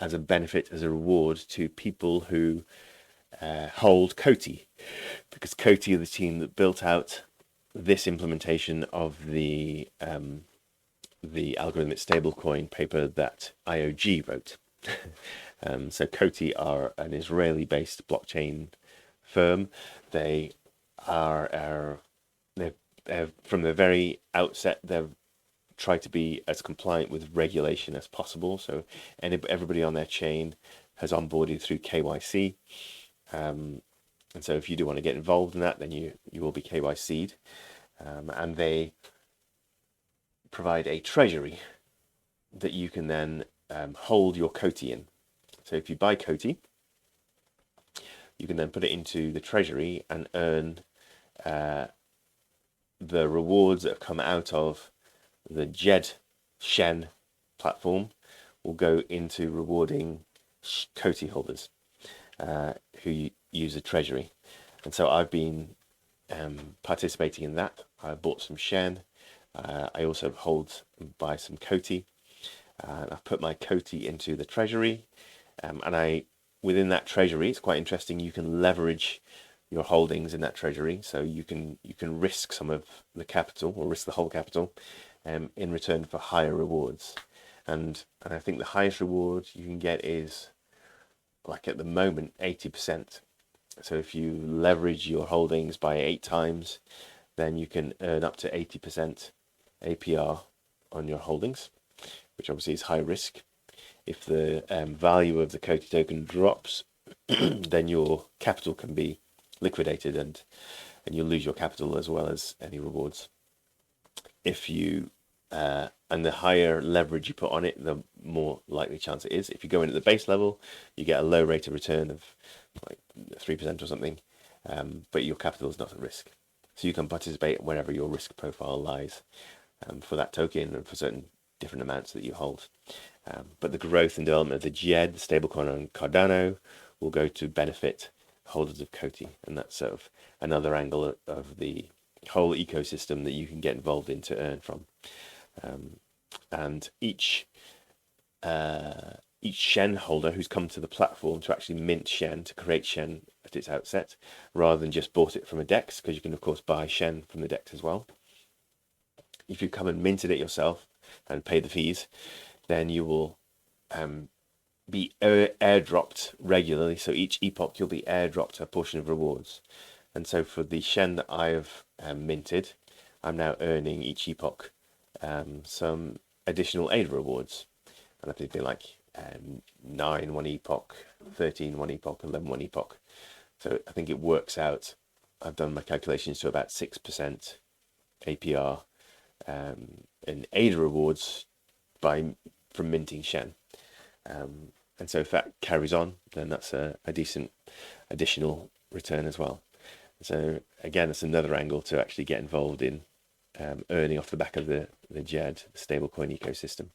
as a benefit, as a reward to people who hold COTI, because COTI are the team that built out this implementation of the algorithmic stablecoin paper that IOG wrote. So Coty are an Israeli-based blockchain firm. They are they're from the very outset, they've tried to be as compliant with regulation as possible. So everybody on their chain has onboarded through KYC. And so if you do want to get involved in that, then you will be KYC'd. And they provide a treasury that you can then hold your Coty in. So if you buy Coty, you can then put it into the treasury and earn the rewards that have come out of the SHEN platform will go into rewarding Coty holders who use a treasury. And so I've been participating in that. I bought some SHEN. I also hold and buy some Coty. I've put my Coty into the treasury, and within that treasury, it's quite interesting. You can leverage your holdings in that treasury, so you can risk some of the capital or risk the whole capital in return for higher rewards. And I think the highest reward you can get is, like at the moment, 80%. So if you leverage your holdings by 8 times, then you can earn up to 80% APR on your holdings, which obviously is high risk. If the value of the Coty token drops, then your capital can be liquidated and you'll lose your capital as well as any rewards. If you and the higher leverage you put on it, the more likely chance it is. If you go in at the base level, you get a low rate of return of like 3% or something, but your capital is not at risk. So you can participate wherever your risk profile lies for that token and for certain different amounts that you hold. But the growth and development of the JED, the stablecoin on Cardano, will go to benefit holders of Coty, and that's sort of another angle of the whole ecosystem that you can get involved in to earn from. And each SHEN holder who's come to the platform to actually mint SHEN, to create SHEN at its outset, rather than just bought it from a DEX, because you can of course buy SHEN from the DEX as well. If you come and minted it yourself and pay the fees, then you will be airdropped regularly. So each epoch you'll be airdropped a portion of rewards. And so for the SHEN that I've minted, I'm now earning each epoch some additional AID rewards. And I think they're like 9 one epoch, 13 one epoch, 11 one epoch. So I think it works out, I've done my calculations, to about 6% APR in AID rewards from minting SHEN. And so if that carries on, then that's a decent additional return as well. So again, it's another angle to actually get involved in earning off the back of the JED, the stablecoin ecosystem.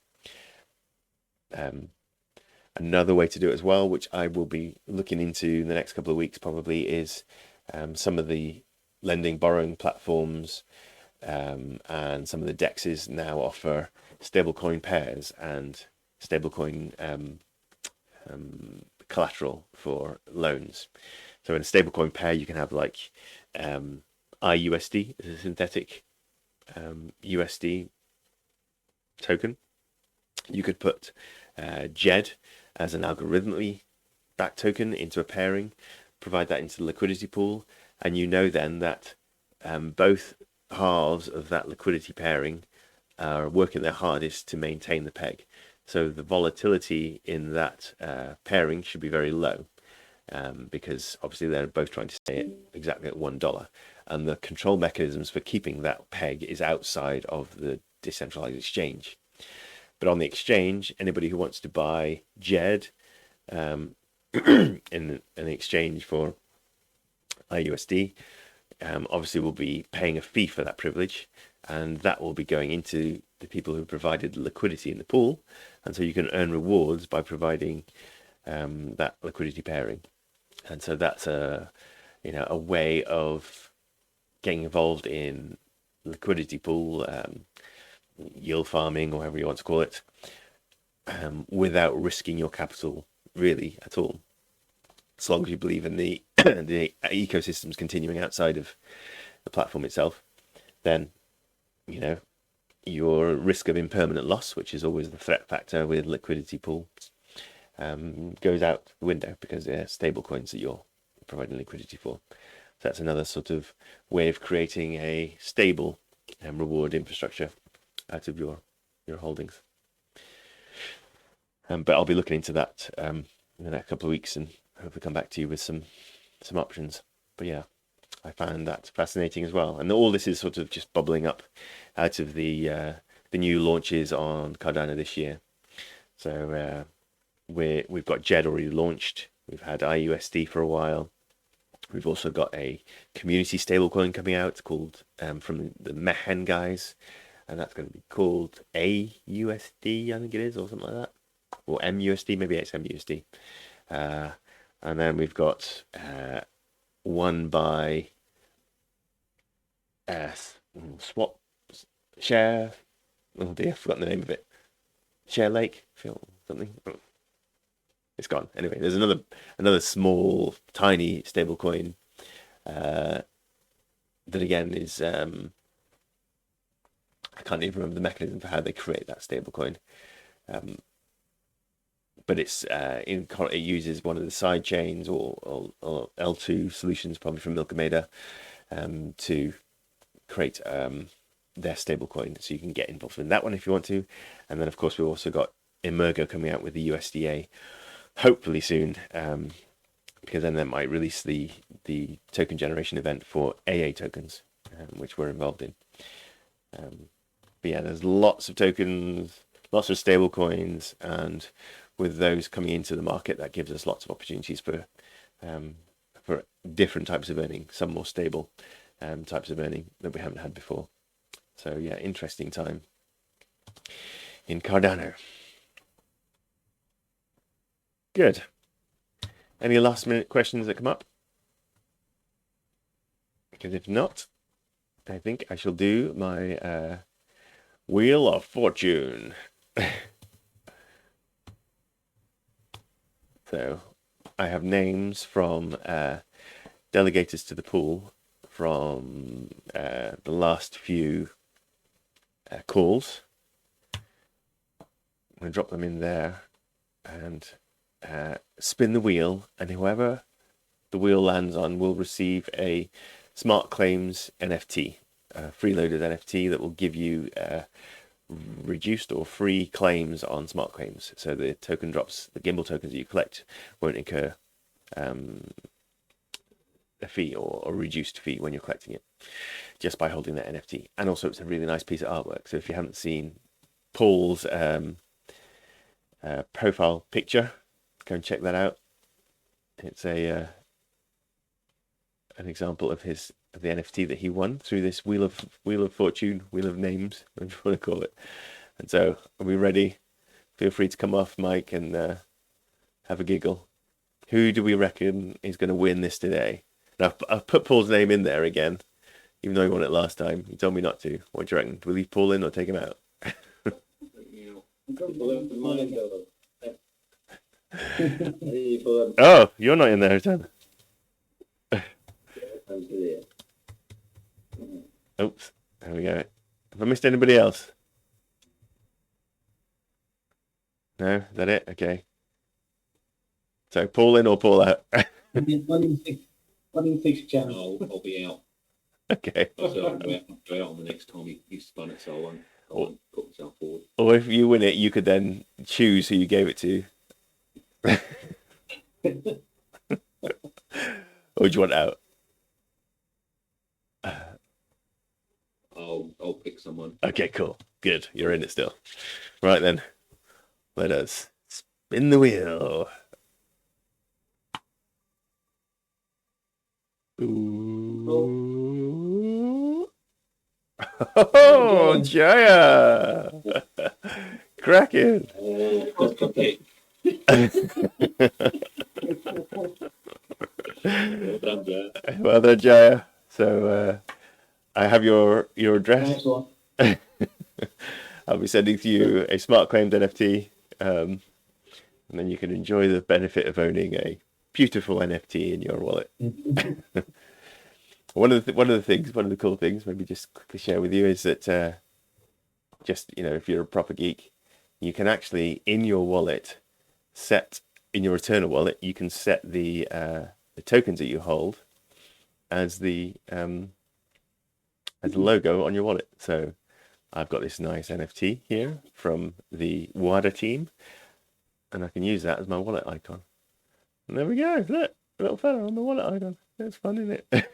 Another way to do it as well, which I will be looking into in the next couple of weeks probably, is some of the lending borrowing platforms and some of the DEXs now offer stablecoin pairs and stablecoin collateral for loans. So in a stablecoin pair, you can have like IUSD as a synthetic USD token. You could put JED as an algorithmically backed token into a pairing, provide that into the liquidity pool, and you know then that both halves of that liquidity pairing are working their hardest to maintain the peg. So the volatility in that pairing should be very low, because obviously they're both trying to stay exactly at $1, and the control mechanisms for keeping that peg is outside of the decentralized exchange. But on the exchange, anybody who wants to buy JED in exchange for IUSD obviously will be paying a fee for that privilege, and that will be going into the people who provided the liquidity in the pool. And so you can earn rewards by providing that liquidity pairing. And so that's a way of getting involved in liquidity pool, yield farming, or whatever you want to call it, without risking your capital really at all. As long as you believe in the the ecosystems continuing outside of the platform itself, then your risk of impermanent loss, which is always the threat factor with liquidity pool, goes out the window because they're stable coins that you're providing liquidity for. So that's another sort of way of creating a stable reward infrastructure out of your holdings. But I'll be looking into that in the next couple of weeks and hopefully come back to you with some options. But yeah, I found that fascinating as well. And all this is sort of just bubbling up out of the new launches on Cardano this year. So we've got JED already launched. We've had IUSD for a while. We've also got a community stablecoin coming out called from the Mehen guys, and that's going to be called AUSD, I think it is, or something like that, or MUSD, maybe it's MUSD. And then we've got one by Swap Share. Oh dear, I've forgotten the name of it. Share Lake, something. It's gone. Anyway, there's another small, tiny stablecoin that again is I can't even remember the mechanism for how they create that stablecoin, but it uses one of the side chains or L2 solutions, probably from Milkameda, to create their stablecoin. So you can get involved in that one if you want to, and then of course we've also got Emergo coming out with the USDA. Hopefully soon, because then they might release the token generation event for AA tokens, which we're involved in. But yeah, there's lots of tokens, lots of stable coins, and with those coming into the market, that gives us lots of opportunities for different types of earning, some more stable types of earning that we haven't had before. So yeah, interesting time in Cardano. Good. Any last minute questions that come up? Because if not, I think I shall do my Wheel of Fortune. So I have names from delegators to the pool from the last few calls. I'm going to drop them in there and spin the wheel, and whoever the wheel lands on will receive a smart Claimz NFT, Freeloaderz NFT that will give you reduced or free claims on smart claims. So the token drops, the gimbal tokens that you collect won't incur a fee or reduced fee when you're collecting it, just by holding that NFT. And also it's a really nice piece of artwork. So if you haven't seen Paul's profile picture, go and check that out. It's an example of the NFT that he won through this Wheel of Fortune, Wheel of Names, whatever you want to call it. And so, are we ready? Feel free to come off mic and have a giggle. Who do we reckon is going to win this today? Now, I've put Paul's name in there again, even though he won it last time. He told me not to. What do you reckon? Do we leave Paul in or take him out? Oh, you're not in there, Eternl. Oops, there we go. Have I missed anybody else? No, is that it? Okay. So Paul in or Paul out? 1 in 6 channels. I'll be out. Okay. So I'll go out on the next time he spun it, so I won't put myself forward. Or if you win it, you could then choose who you gave it to. Or do you want out? I'll pick someone. Okay, cool. Good. You're in it still. Right then. Let us spin the wheel. Ooh. Oh, Jaya! Cracking! Okay. Well done, Jaya. So I have your address. Next one. I'll be sending to you a smart Claimz NFT, and then you can enjoy the benefit of owning a beautiful NFT in your wallet. One of the cool things, maybe just quickly share with you, is that just, if you're a proper geek, you can actually in your wallet set in your Eternl wallet, you can set the tokens that you hold as the logo on your wallet. So I've got this nice NFT here from the WADA team, and I can use that as my wallet icon. And there we go. Look, a little fella on the wallet icon. That's fun, isn't it?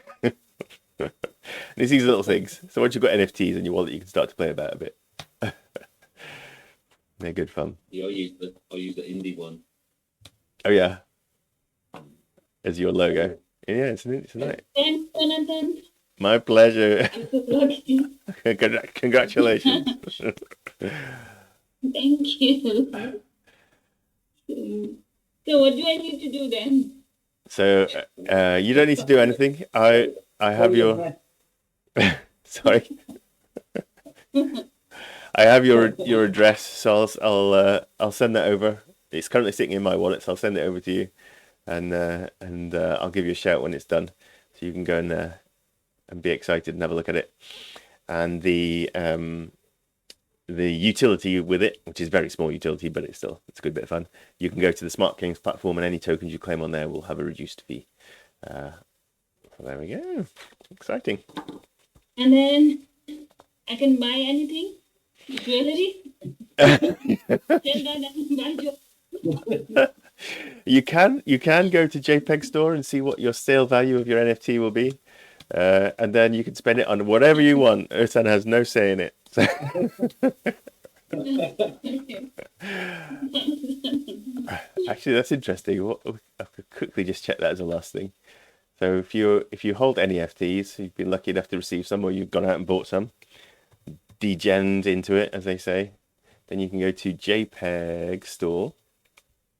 It's these little things. So once you've got NFTs in your wallet, you can start to play about a bit. They're good fun. Yeah, I use the indie one. Oh yeah, as your logo. Yeah, it's nice. Thanks, Jonathan. My pleasure. I'm so lucky. Congratulations. Thank you. So what do I need to do then? So you don't need to do anything. I have your sorry. I have your address, so I'll send that over. It's currently sitting in my wallet, so I'll send it over to you, and I'll give you a shout when it's done, so you can go and be excited and have a look at it. And the utility with it, which is very small utility, but it's a good bit of fun. You can go to the Claimz platform, and any tokens you claim on there will have a reduced fee. So there we go. Exciting. And then I can buy anything? Jewelry? You can go to JPEG Store and see what your sale value of your NFT will be, and then you can spend it on whatever you want. Ersan has no say in it. So actually, that's interesting. I could quickly just check that as a last thing. So if you hold NFTs, you've been lucky enough to receive some, or you've gone out and bought some, degened into it, as they say, then you can go to JPEG Store,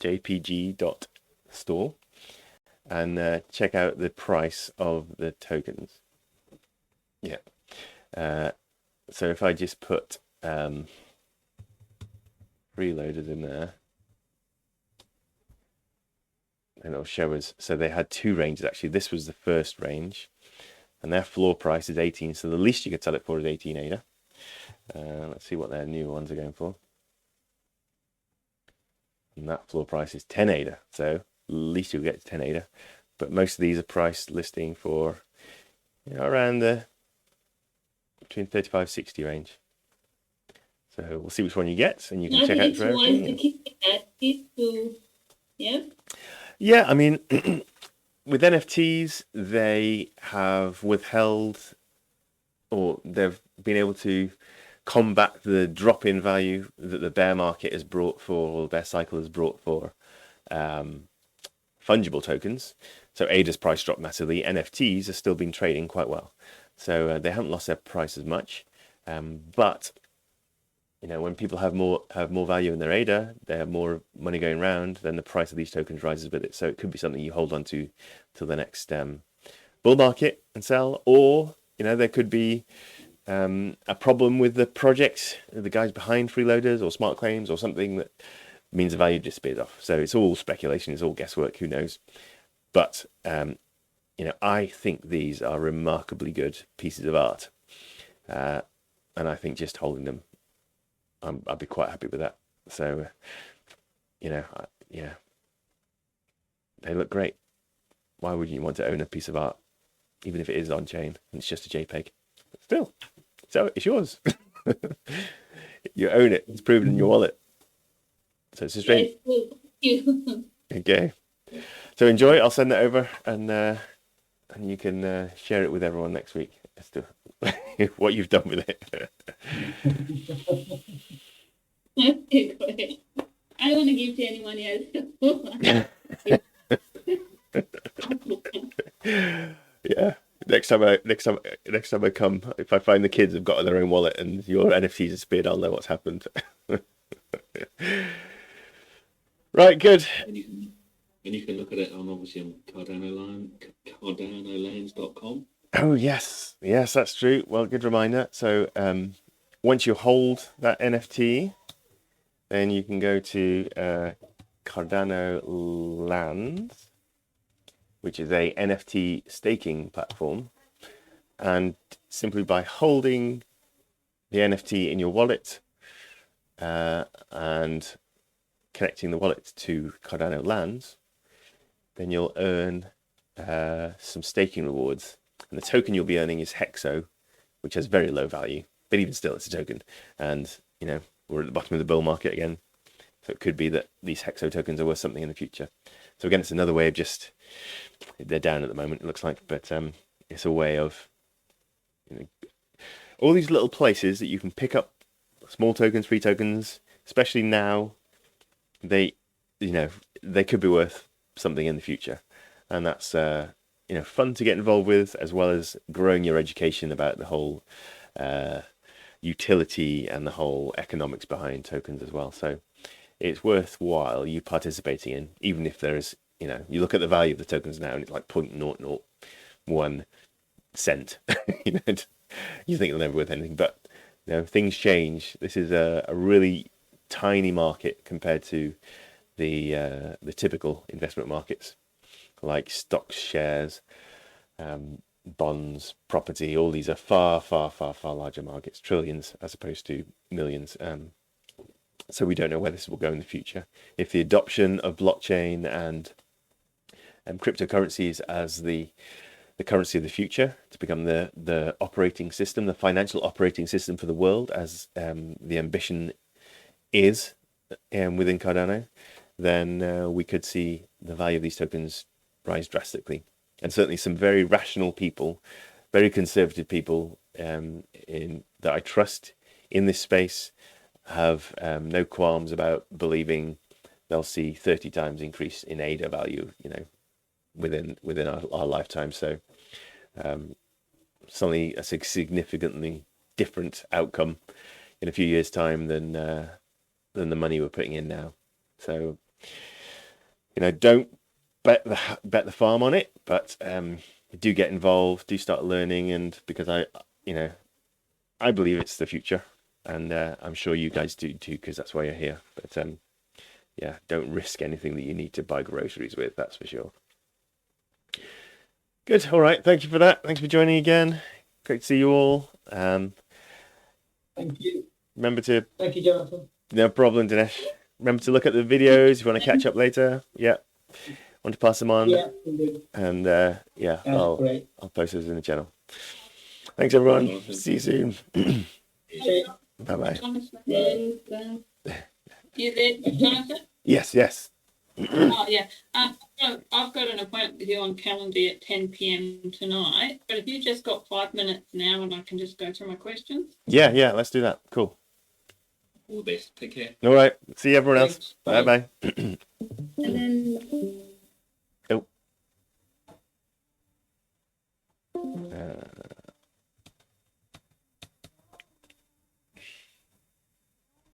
jpg.store, and check out the price of the tokens. Yeah. So if I just put Freeloaderz in there, and it'll show us. So they had two ranges actually. This was the first range, and their floor price is 18. So the least you could sell it for is 18 ADA. Let's see what their new ones are going for. And that floor price is 10 ADA. So least you'll get is 10 ADA. But most of these are priced listing for around the between 35-60 range. So we'll see which one you get, and you can check out for everything. Yeah, I mean, with NFTs, they have withheld, or they've been able to combat the drop in value that the bear market has brought for, or the bear cycle has brought for fungible tokens. So ADA's price dropped massively. NFTs have still been trading quite well. So they haven't lost their price as much. But when people have more value in their ADA, they have more money going around, then the price of these tokens rises with it. So it could be something you hold on to till the next bull market and sell, or there could be a problem with the project, the guys behind Freeloaderz or Smart Claimz or something that means the value disappears off. So it's all speculation, it's all guesswork, who knows. But I think these are remarkably good pieces of art, and I think just holding them, I'd be quite happy with that. So, yeah, they look great. Why wouldn't you want to own a piece of art, even if it is on chain and it's just a JPEG? Still, so it's yours. You own it. It's proven in your wallet. So it's a strange. Okay. So enjoy. I'll send that over, and you can share it with everyone next week as to what you've done with it. Okay, great. I don't want to give to anyone else. Yeah. Next time I come, if I find the kids have got their own wallet and your NFTs disappeared, I'll know what's happened. Right, good. And you can look at it on CardanoLands.com. Oh yes, that's true. Well, good reminder. So once you hold that NFT, then you can go to Cardano Lands, which is a NFT staking platform, and simply by holding the NFT in your wallet and connecting the wallet to Cardano lands, then you'll earn some staking rewards. And the token you'll be earning is Hexo, which has very low value, but even still, it's a token. And, you know, we're at the bottom of the bull market again. So it could be that these Hexo tokens are worth something in the future. So again, it's another way of just, they're down at the moment, it looks like, but it's a way of, you know, all these little places that you can pick up small tokens, free tokens, especially now, they, you know, they could be worth something in the future. And that's, you know, fun to get involved with, as well as growing your education about the whole utility and the whole economics behind tokens as well. So it's worthwhile you participating in, even if there is, you know, you look at the value of the tokens now and it's like 0.001 cent. You know, you think they're never worth anything, but you know, things change. This is a really tiny market compared to the typical investment markets, like stocks, shares, bonds, property. All these are far larger markets, trillions as opposed to millions. So we don't know where this will go in the future. If the adoption of blockchain and cryptocurrencies as the currency of the future, to become the operating system, the financial operating system for the world, as the ambition is within Cardano, then we could see the value of these tokens rise drastically. And certainly some very rational people, very conservative people that I trust in this space have no qualms about believing they'll see 30 times increase in ADA value, you know, within our lifetime. So suddenly a significantly different outcome in a few years' time than the money we're putting in now. So, you know, don't bet the farm on it, but do get involved, do start learning, and because I believe it's the future, and I'm sure you guys do too, because that's why you're here. But yeah, don't risk anything that you need to buy groceries with, that's for sure. Good. All right. Thank you for that. Thanks for joining again. Great to see you all. Thank you. Remember to... Thank you, Jonathan. No problem, Dinesh. Remember to look at the videos if you want to catch up later. Yeah. Want to pass them on. Yeah, indeed. And yeah, Great. I'll post those in the channel. Thanks, everyone. See you soon. See Bye-bye. Jonathan, and, you there, Jonathan? Yes. Oh, yeah. I've got an appointment with you on Calendar at 10 p.m. tonight, but if you just got 5 minutes now and I can just go through my questions. Yeah, let's do that. Cool. All the best. Take care. All right. See everyone else. Thanks. Bye. Bye-bye. And then... Oh.